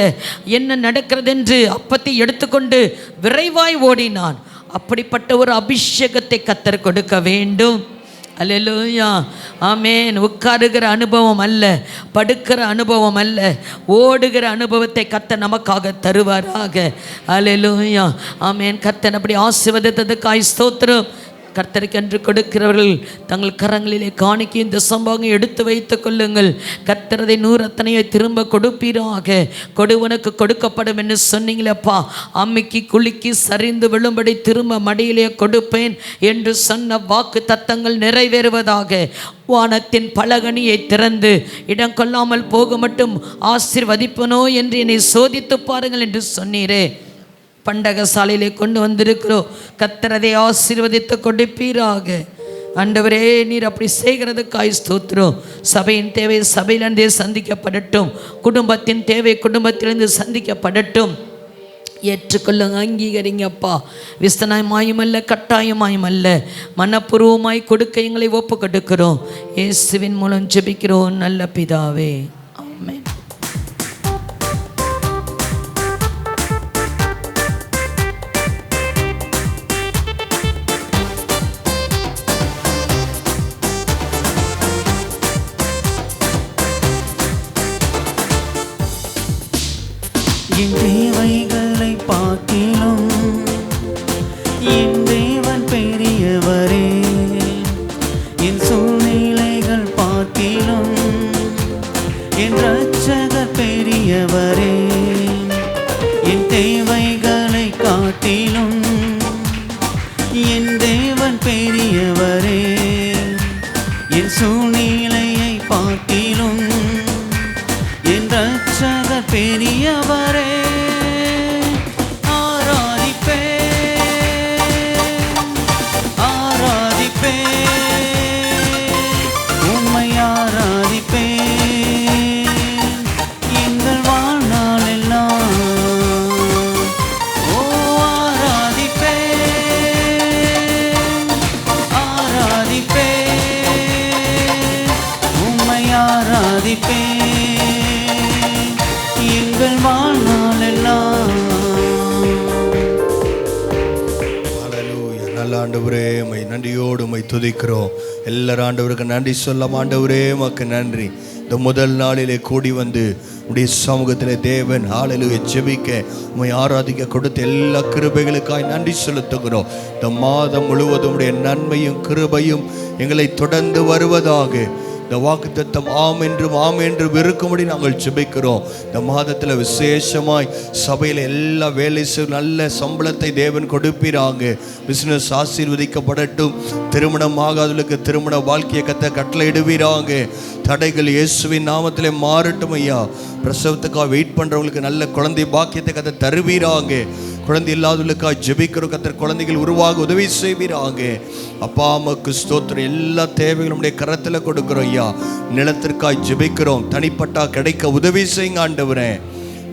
என்ன நடக்கிறது என்று அப்பத்தை எடுத்துக்கொண்டு விரைவாய் ஓடினான். அப்படிப்பட்ட ஒரு அபிஷேகத்தை கர்த்தர் கொடுக்க வேண்டும். அல்லேலூயா. ஆமென். உட்காருகிற அனுபவம் அல்ல, படுக்கிற அனுபவம் அல்ல, ஓடுகிற அனுபவத்தை கர்த்தர் நமக்காக தருவாராக. அல்லேலூயா. ஆமென். கர்த்தர் அப்படி ஆசீர்வதித்ததுக்காய் ஸ்தோத்திரம். கர்த்தருக்கு என்று கொடுக்கிறவர்கள் தங்கள் கரங்களிலே காணிக்கை இந்த சம்பவம் எடுத்து வைத்துக் கொள்ளுங்கள். கர்த்தரதை 100 அத்தனையை திரும்ப கொடுப்பீராக. கொடுவனுக்கு கொடுக்கப்படும் என்று சொன்னீங்களப்பா. அம்மிக்கு குலுக்கி சரிந்து விழும்படி திரும்ப மடியிலே கொடுப்பேன் என்று சொன்ன வாக்கு தத்தங்கள் நிறைவேறுவதாக. வானத்தின் பலகணியை திறந்து இடம் கொள்ளாமல் போக மட்டும் ஆசீர்வதிப்பனோ என்று என்னை சோதித்து பாருங்கள் என்று சொன்னீரே. பண்டக சாலையிலே கொண்டு வந்திருக்கிறோம். கர்த்தரதை ஆசீர்வதித்து கொடுப்பீராக. ஆண்டவரே, நீர் அப்படி செய்கிறதுக்காய் ஸ்தோத்திரம். சபையின் தேவை சபையிலிருந்தே சந்திக்கப்படட்டும். குடும்பத்தின் தேவை குடும்பத்திலிருந்து சந்திக்கப்படட்டும். ஏற்றுக்கொள்ளுங்க, அங்கீகரிங்கப்பா. விஸ்தனாயமாயுமல்ல, கட்டாயமாயுமல்ல, மனப்பூர்வமாய் கொடுக்க எங்களை ஒப்பு கொடுக்கிறோம். இயேசுவின் மூலம் ஜெபிக்கிறோம் நல்ல பிதாவே. ஆமென். என் தேவைகளை பார்க்கிலும் என் தேவன் பெரியவரே. என் சூழ்நிலைகள் பார்க்கிலும் என் இரட்சகர் பெரியவரே. என் தேவைகளை காட்டிலும் என் தேவன் பெரியவரே. என் சூழ்நிலையை பார்க்கிலும் என் இரட்சகர் பெரியவரே. ஆண்டவரே, உம்மை நன்றியோடு உம்மை துதிக்கிறோம். எல்லாரும் ஆண்டவருக்கு நன்றி சொல்ல. ஆண்டவரே உமக்கு நன்றி. இந்த முதல் நாளிலே கூடி வந்து உடைய சமூகத்திலே தேவன் ஹல்லேலூயா ஜெபிக்க உம்மை ஆராதிக்க கொடுத்த எல்லா கிருபைகளுக்காய் நன்றி செலுத்துகிறோம். இந்த மாதம் முழுவதும் உடைய நன்மையும் கிருபையும் எங்களை தொடர்ந்து வருவதாக. இந்த வாக்குத்தத்தம் ஆம் என்றும் இருக்கும்படி நாங்கள் ஜெபிக்கிறோம். இந்த மாதத்தில் விசேஷமாய் சபையில் எல்லா வேலை நல்ல சம்பளத்தை தேவன் கொடுப்பீராங்க. பிசினஸ் ஆசீர்வதிக்கப்படட்டும். திருமணம் ஆகாதவர்களுக்கு திருமண வாழ்க்கையை கட்டளையிடுவீராங்க. தடைகள் இயேசுவின் நாமத்திலே மாறட்டும் ஐயா. பிரசவத்துக்காக வெயிட் பண்ணுறவங்களுக்கு நல்ல குழந்தை பாக்கியத்தை தருவீராங்க. குழந்தை இல்லாதவர்களுக்காக ஜெபிக்கிறோம். கர்த்தர் குழந்தைகள் உருவாக உதவி செய்வீராக. அப்பா அம்மாக்கு ஸ்தோத்திரம். எல்லா தேவைகளும் நம்முடைய கரத்தில் கொடுக்குறோம் ஐயா. நிலத்திற்காக ஜெபிக்கிறோம். தனிப்பட்டா கிடைக்க உதவி செய்யுங்க ஆண்டவரே.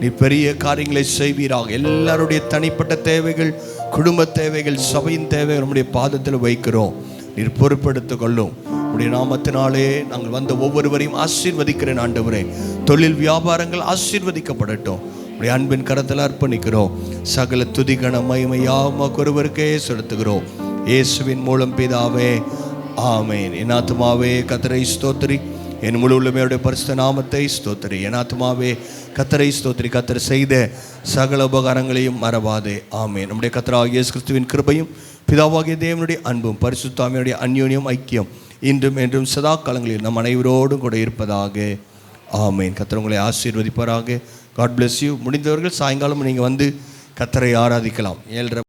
நீ பெரிய காரியங்களை செய்வீராக. எல்லாருடைய தனிப்பட்ட தேவைகள், குடும்ப தேவைகள், சபையின் தேவைகள் நம்முடைய பாதத்தில் வைக்கிறோம். நீர் பொறுப்பெடுத்துக் கொள்ளும். உடைய நாமத்தினாலே நாங்கள் வந்த ஒவ்வொருவரையும் ஆசீர்வதிக்கிறேன் ஆண்டவரே. தொழில் வியாபாரங்கள் ஆசீர்வதிக்கப்படட்டும். உடைய அன்பின் கரத்தில் அர்ப்பணிக்கிறோம். சகல துதிகன மகிமையாம ஒருவருக்கே செலுத்துகிறோம். இயேசுவின் மூலம் பிதாவே, ஆமேன். என் ஆத்துமாவே கர்த்தரை ஸ்தோத்திரி, என் முழு உள்ளமையுடைய பரிசுத்த நாமத்தை ஸ்தோத்திரி. என் ஆத்துமாவே கர்த்தரை ஸ்தோத்திரி. கர்த்தர் செய்த சகல உபகாரங்களையும் மறவாதே. ஆமேன். நம்முடைய கர்த்தராகிய இயேசு கிறிஸ்துவின் கிருபையும் பிதாவாகிய தேவனுடைய அன்பும் பரிசுத்த ஆவியானுடைய அந்யோன்யம் ஐக்கியம் இன்றும் என்றும் சதா காலங்களில் நம் அனைவரோடும் கூட இருப்பதாக. ஆமேன். கர்த்தர் உங்களை ஆசீர்வதிப்பாராக. God bless you. முடிந்தவர்கள் சாயங்காலம் நீங்கள் வந்து கர்த்தரை ஆராதிக்கலாம். 7:30